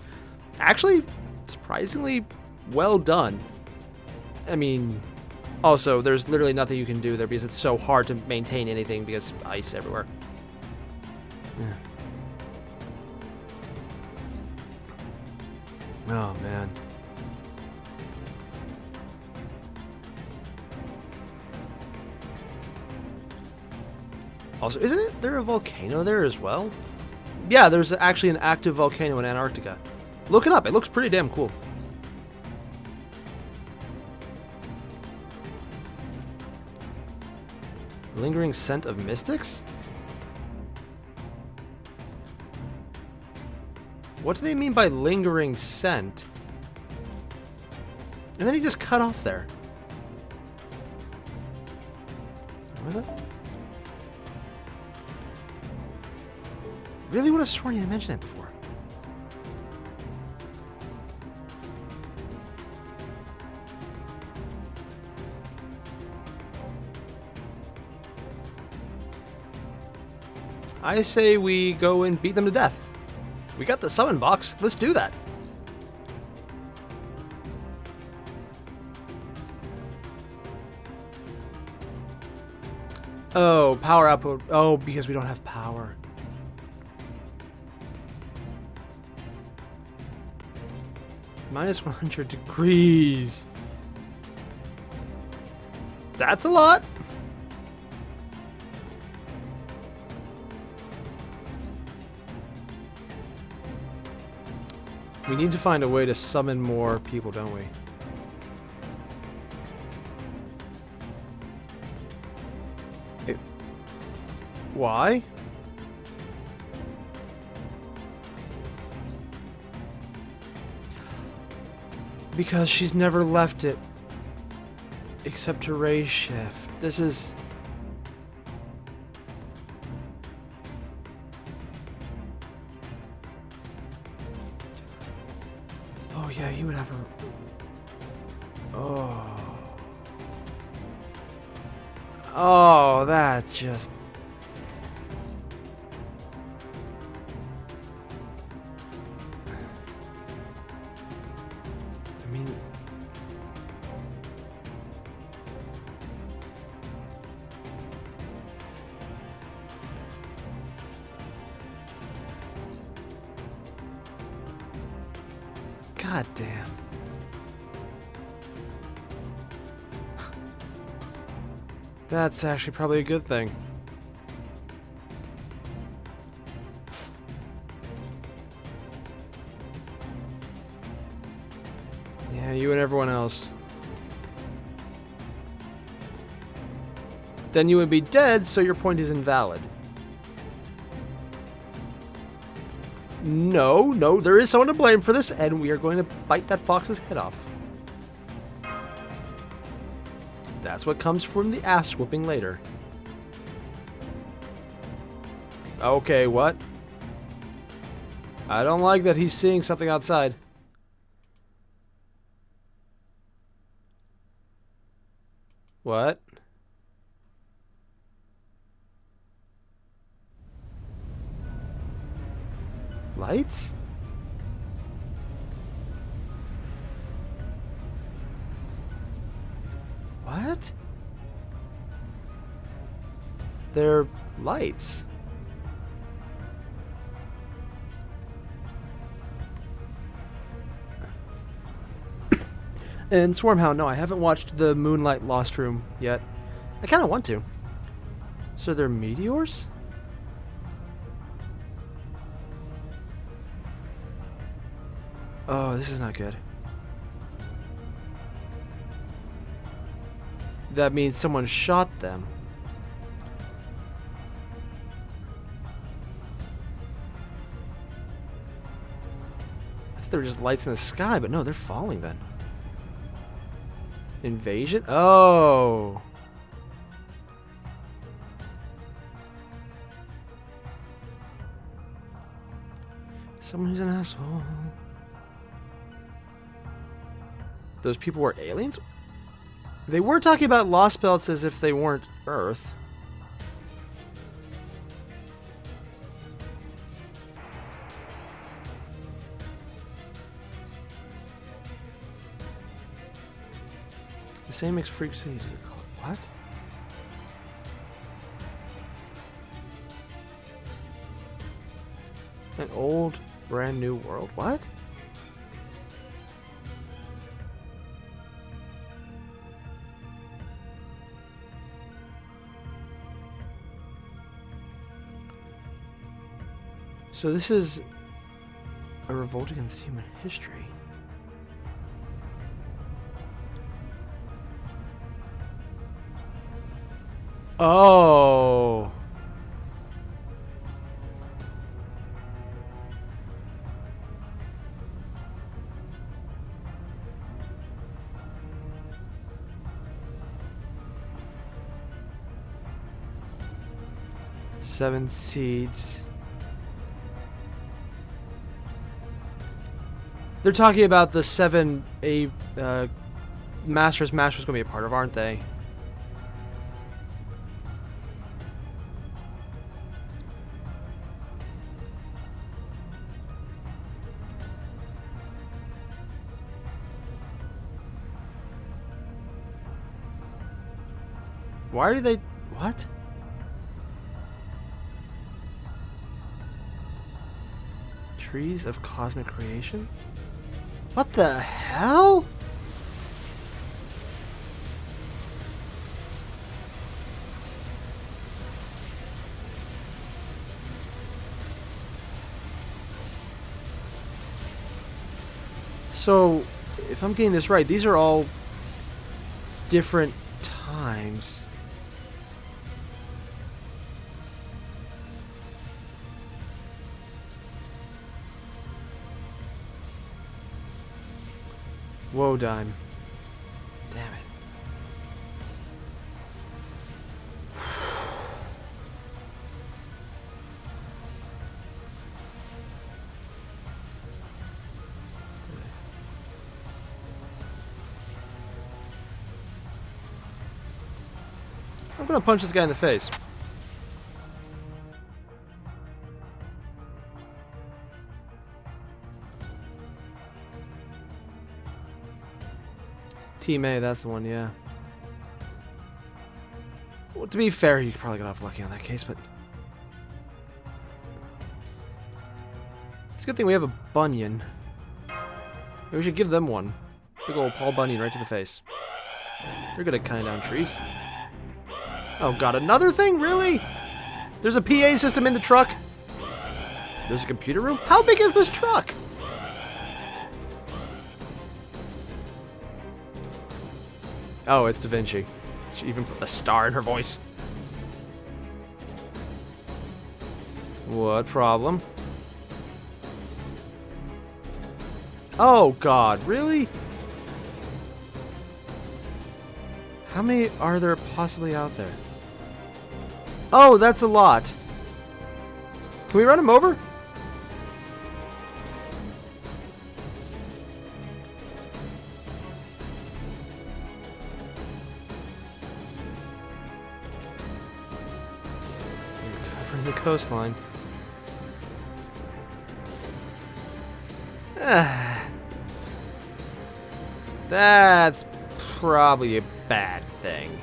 actually surprisingly well done. I mean, also, there's literally nothing you can do there because it's so hard to maintain anything because ice everywhere. Yeah. Oh, man. Also, isn't there a volcano there as well? Yeah, there's actually an active volcano in Antarctica. Look it up. It looks pretty damn cool. Lingering scent of mystics? What do they mean by lingering scent? And then he just cut off there. What was that? Really would have sworn you mentioned that before. I say we go and beat them to death. We got the summon box. Let's do that. Oh, power output. Oh, because we don't have power. Minus 100 degrees. That's a lot. We need to find a way to summon more people, don't we? Why? Because she's never left it. Except to raise shift. This is... Oh yeah, you would have her... Oh... Oh, that just... I mean... God damn. That's actually probably a good thing. Yeah, you and everyone else. Then you would be dead, so your point is invalid. No, there is someone to blame for this, and we are going to bite that fox's head off. That's what comes from the ass whooping later. Okay, what? I don't like that he's seeing something outside. What? Lights? What? They're lights. And Swarmhound, no, I haven't watched the Moonlight Lost Room yet. I kind of want to. So they're meteors? Oh, this is not good. That means someone shot them. I thought they were just lights in the sky, but no, they're falling then. Invasion? Oh. Someone who's an asshole. Those people were aliens? They were talking about Lostbelts as if they weren't Earth. The same mixed frequency. What? An old, brand new world? What? So this is a revolt against human history. Oh. Seven seeds. They're talking about the seven Masters. Masters going to be a part of, aren't they? Why are they... What? Trees of cosmic creation? What the hell? So, if I'm getting this right, these are all different times. Whoa, dime. Damn it. I'm gonna punch this guy in the face. Team A, that's the one, yeah. Well, to be fair, you probably got off lucky on that case, but... It's a good thing we have a Bunyan. Maybe we should give them one. Big old Paul Bunyan right to the face. They're good at cutting down trees. Oh god, another thing? Really? There's a PA system in the truck? There's a computer room? How big is this truck? Oh, it's Da Vinci. She even put the star in her voice. What problem? Oh god, really? How many are there possibly out there? Oh, that's a lot. Can we run him over? We're covering the coastline. That's probably a bad thing.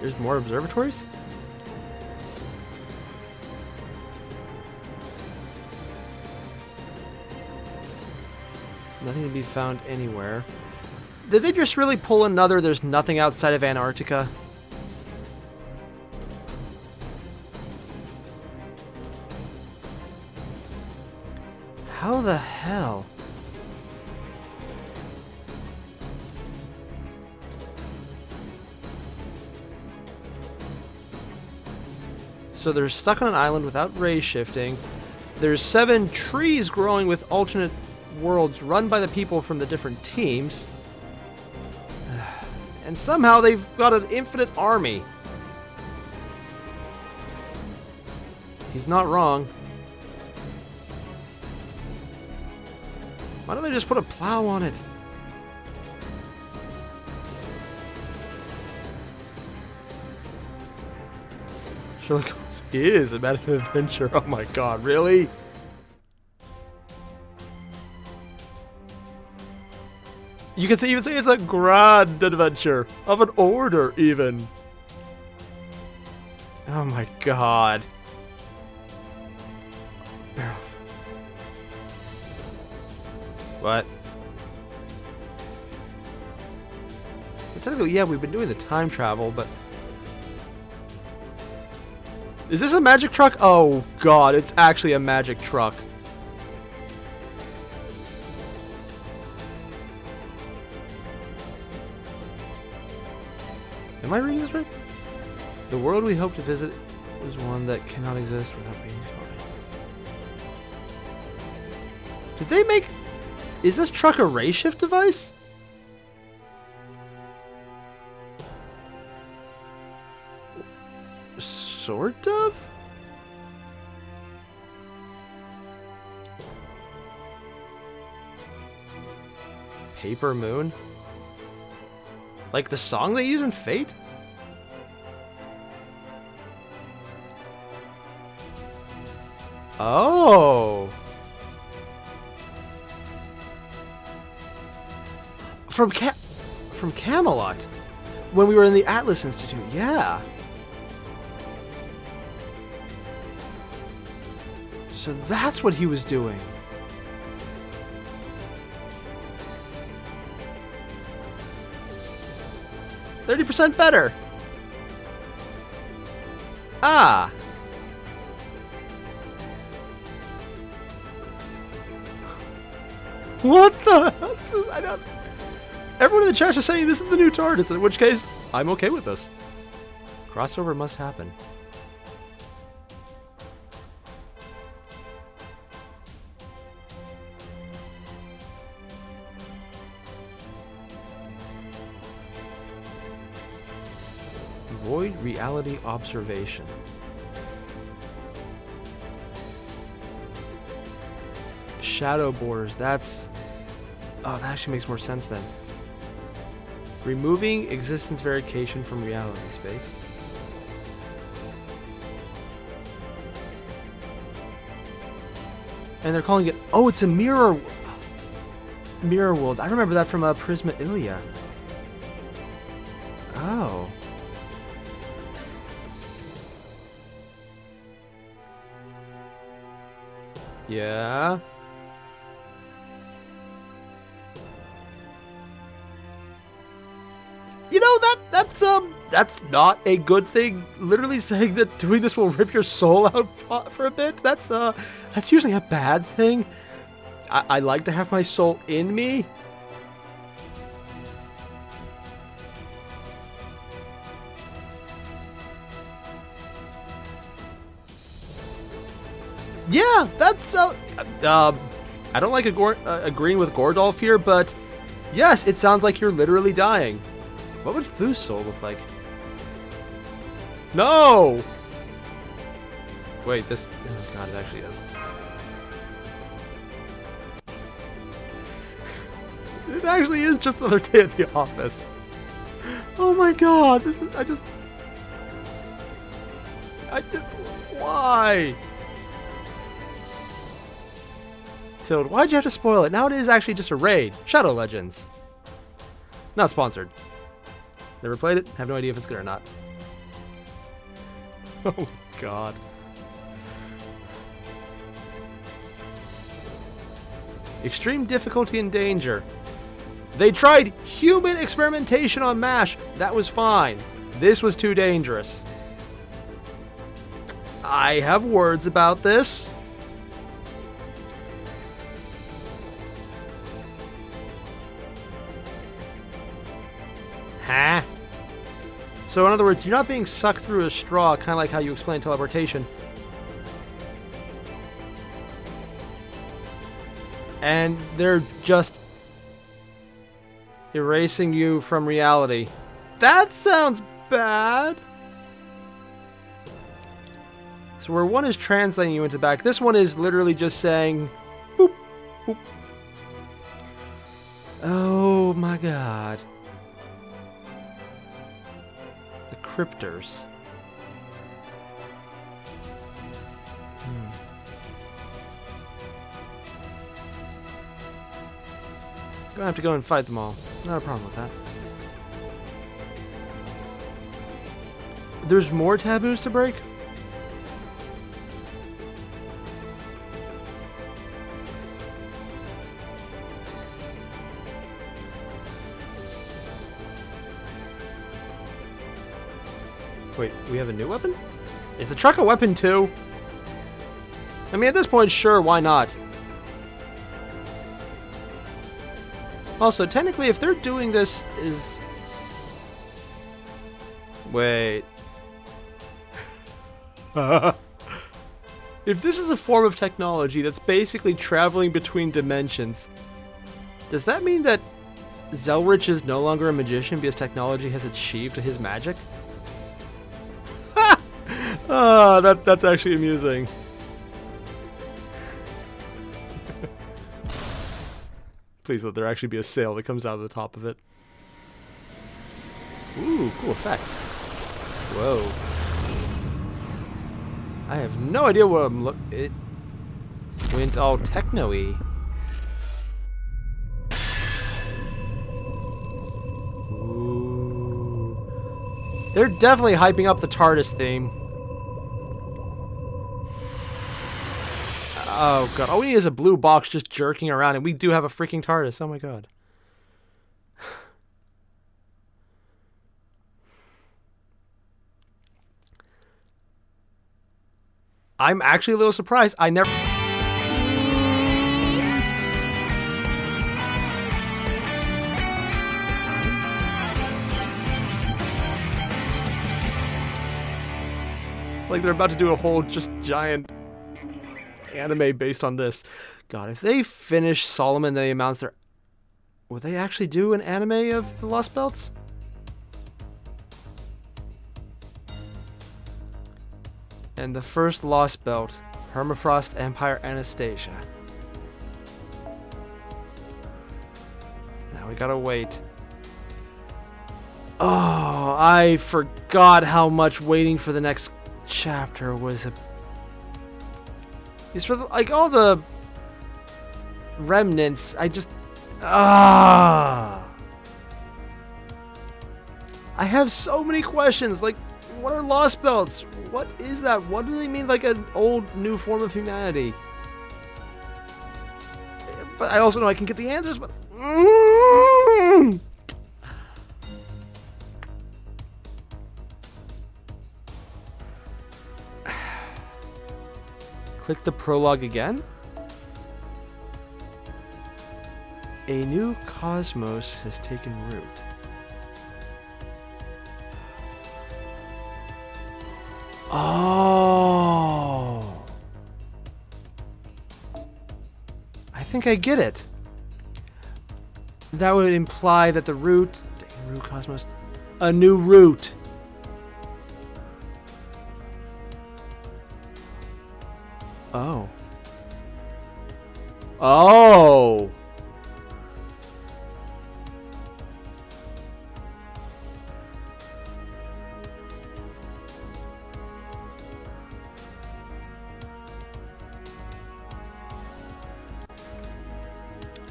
There's more observatories? Nothing to be found anywhere. Did they just really pull another "there's nothing outside of Antarctica"? How the hell? So they're stuck on an island without ray shifting. There's 7 trees growing with alternate worlds run by the people from the different teams. And somehow they've got an infinite army. He's not wrong. Why don't they just put a plow on it? Sherlock Holmes is a massive adventure. Oh my god, really? You can even say it's a grand adventure. Of an order, even. Oh my god. Barrel. What? Well, technically, yeah, we've been doing the time travel, but... Is this a magic truck? Oh god, it's actually a magic truck. Am I reading this right? The world we hope to visit is one that cannot exist without being defined. Did they make... Is this truck a ray shift device? Sort of? Paper Moon? Like the song they use in Fate? Oh! From Camelot. When we were in the Atlas Institute, yeah. So that's what he was doing. "30% better." Ah. What the hell? This is, I don't... Everyone in the chat is saying this is the new TARDIS, in which case, I'm okay with this. Crossover must happen. Void reality observation. Shadow borders, that's... Oh, that actually makes more sense then. Removing existence verification from reality space. And they're calling it... Oh, it's a mirror... Mirror world. I remember that from Prisma Ilia. Oh. Yeah. You know, that's not a good thing. Literally saying that doing this will rip your soul out for a bit, that's usually a bad thing. I like to have my soul in me. Yeah, that's I don't like agreeing with Gordolf here, but yes, it sounds like you're literally dying. What would Fu's soul look like? No! Wait, this... Oh god, it actually is. It actually is just another day at the office. Oh my god, this is... I just... Why? Tild, why'd you have to spoil it? Now it is actually just a raid. Shadow Legends. Not sponsored. Never played it. Have no idea if it's good or not. Oh my god. Extreme difficulty and danger. They tried human experimentation on MASH. That was fine. This was too dangerous. I have words about this. Huh? So in other words, you're not being sucked through a straw, kind of like how you explain teleportation. And they're just erasing you from reality. That sounds bad. So where one is translating you into back, this one is literally just saying, boop, boop. Oh my god. Cryptors. Gonna have to go and fight them all. Not a problem with that. There's more taboos to break? Wait, we have a new weapon? Is the truck a weapon too? I mean, at this point, sure, why not? Also, technically, if they're doing this is... Wait. If this is a form of technology that's basically traveling between dimensions, does that mean that Zelrich is no longer a magician because technology has achieved his magic? Ah, that's actually amusing. Please let there actually be a sail that comes out of the top of it. Ooh, cool effects. Whoa. I have no idea what I'm it went all techno-y. Ooh. They're definitely hyping up the TARDIS theme. Oh god, all we need is a blue box just jerking around, and we do have a freaking TARDIS. Oh my god. I'm actually a little surprised. I never... It's like they're about to do a whole just giant anime based on this. God, if they finish Solomon, they announce their... Will they actually do an anime of the Lostbelts? And the first Lostbelt, Permafrost Empire Anastasia. Now we gotta wait. Oh, I forgot how much waiting for the next chapter was it's for the, like all the remnants. I just I have so many questions. Like, what are Lostbelts? What is that? What do they mean, like an old new form of humanity? but I also know I can get the answers, but... Click the prologue again. A new cosmos has taken root. Oh. I think I get it. That would imply that the root... Root cosmos... A new root. Oh. Oh!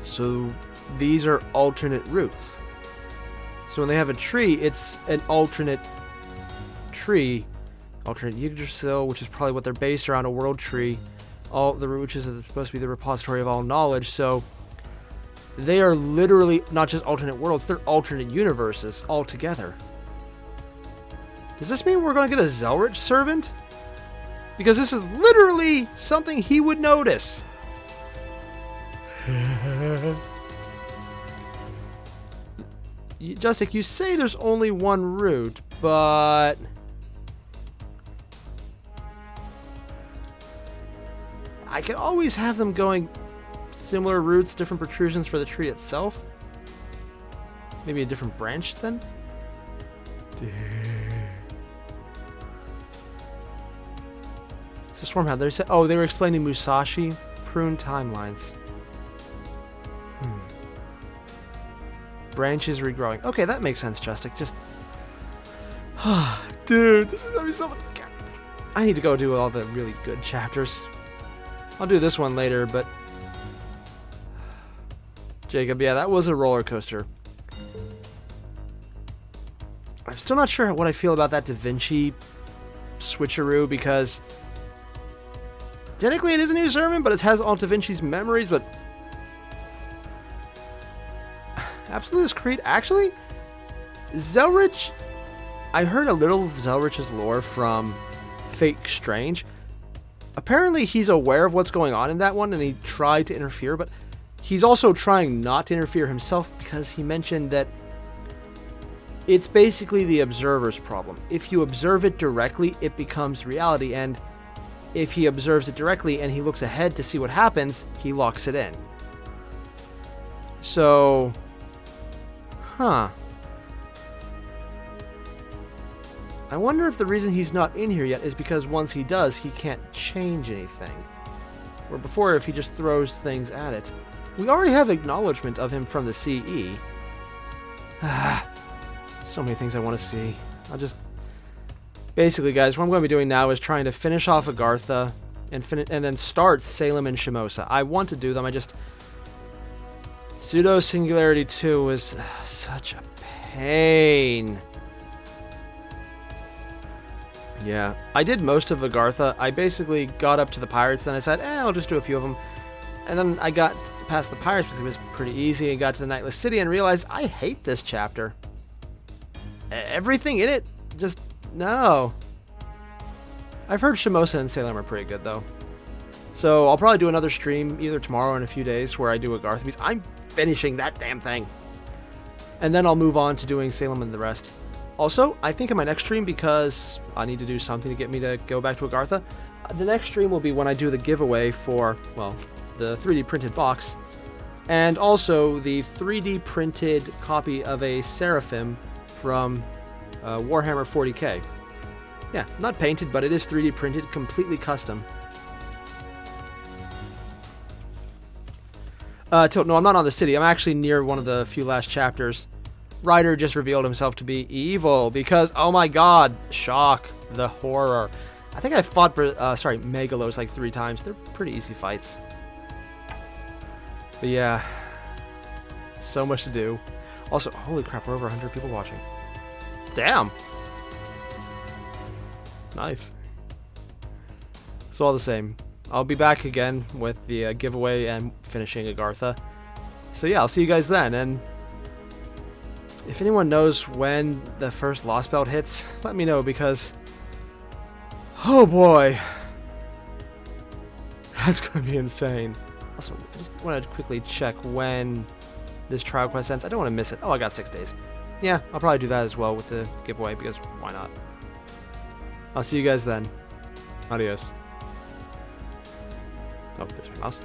So these are alternate roots. So when they have a tree, it's an alternate tree. Alternate Yggdrasil, which is probably what they're based around, a world tree. All the root, which is supposed to be the repository of all knowledge. So they are literally not just alternate worlds, they're alternate universes altogether. Does this mean we're going to get a Zelrich servant? Because this is literally something he would notice. Justic, you say there's only one route, but... I could always have them going similar routes, different protrusions for the tree itself. Maybe a different branch then? So Swarmhound, they said, oh, they were explaining Musashi prune timelines. Branches regrowing. Okay, that makes sense, Justic. Just... Dude, this is gonna be so much... I need to go do all the really good chapters. I'll do this one later, but... Jacob, yeah, that was a roller coaster. I'm still not sure what I feel about that Da Vinci switcheroo, because... Technically, it is a new sermon, but it has all Da Vinci's memories, but... Absolutist Creed, actually, Zelrich, I heard a little of Zelrich's lore from Fake Strange. Apparently he's aware of what's going on in that one and he tried to interfere, but he's also trying not to interfere himself because he mentioned that it's basically the observer's problem. If you observe it directly, it becomes reality, and if he observes it directly and he looks ahead to see what happens, he locks it in. So... Huh. I wonder if the reason he's not in here yet is because once he does, he can't change anything. Or before, if he just throws things at it. We already have acknowledgement of him from the CE. So many things I want to see. I'll just... Basically, guys, what I'm going to be doing now is trying to finish off Agartha and then start Salem and Shimosa. I want to do them, I just... Pseudo Singularity 2 was such a pain. Yeah, I did most of Agartha. I basically got up to the pirates, then I said, I'll just do a few of them. And then I got past the pirates because it was pretty easy, and got to the Nightless City and realized I hate this chapter. Everything in it, just, no. I've heard Shimosa and Salem are pretty good, though. So I'll probably do another stream either tomorrow or in a few days where I do Agartha, because I'm finishing that damn thing. And then I'll move on to doing Salem and the rest. Also, I think in my next stream, because I need to do something to get me to go back to Agartha, the next stream will be when I do the giveaway for, well, the 3D printed box, and also the 3D printed copy of a Seraphim from Warhammer 40k. Yeah, not painted, but it is 3D printed, completely custom. Tilt, no, I'm not on the city. I'm actually near one of the few last chapters. Ryder just revealed himself to be evil because, oh my god, shock, the horror. I think I fought, Megalos like 3 times. They're pretty easy fights. But yeah, so much to do. Also, holy crap, we're over 100 people watching. Damn. Nice. So all the same, I'll be back again with the giveaway and finishing Agartha. So yeah, I'll see you guys then. And if anyone knows when the first Lostbelt hits, let me know, because oh boy, that's gonna be insane. Also, I just want to quickly check when this trial quest ends. I don't want to miss it. Oh, I got 6 days. Yeah, I'll probably do that as well with the giveaway, because why not? I'll see you guys then. Adios. Oh, there's my mouse.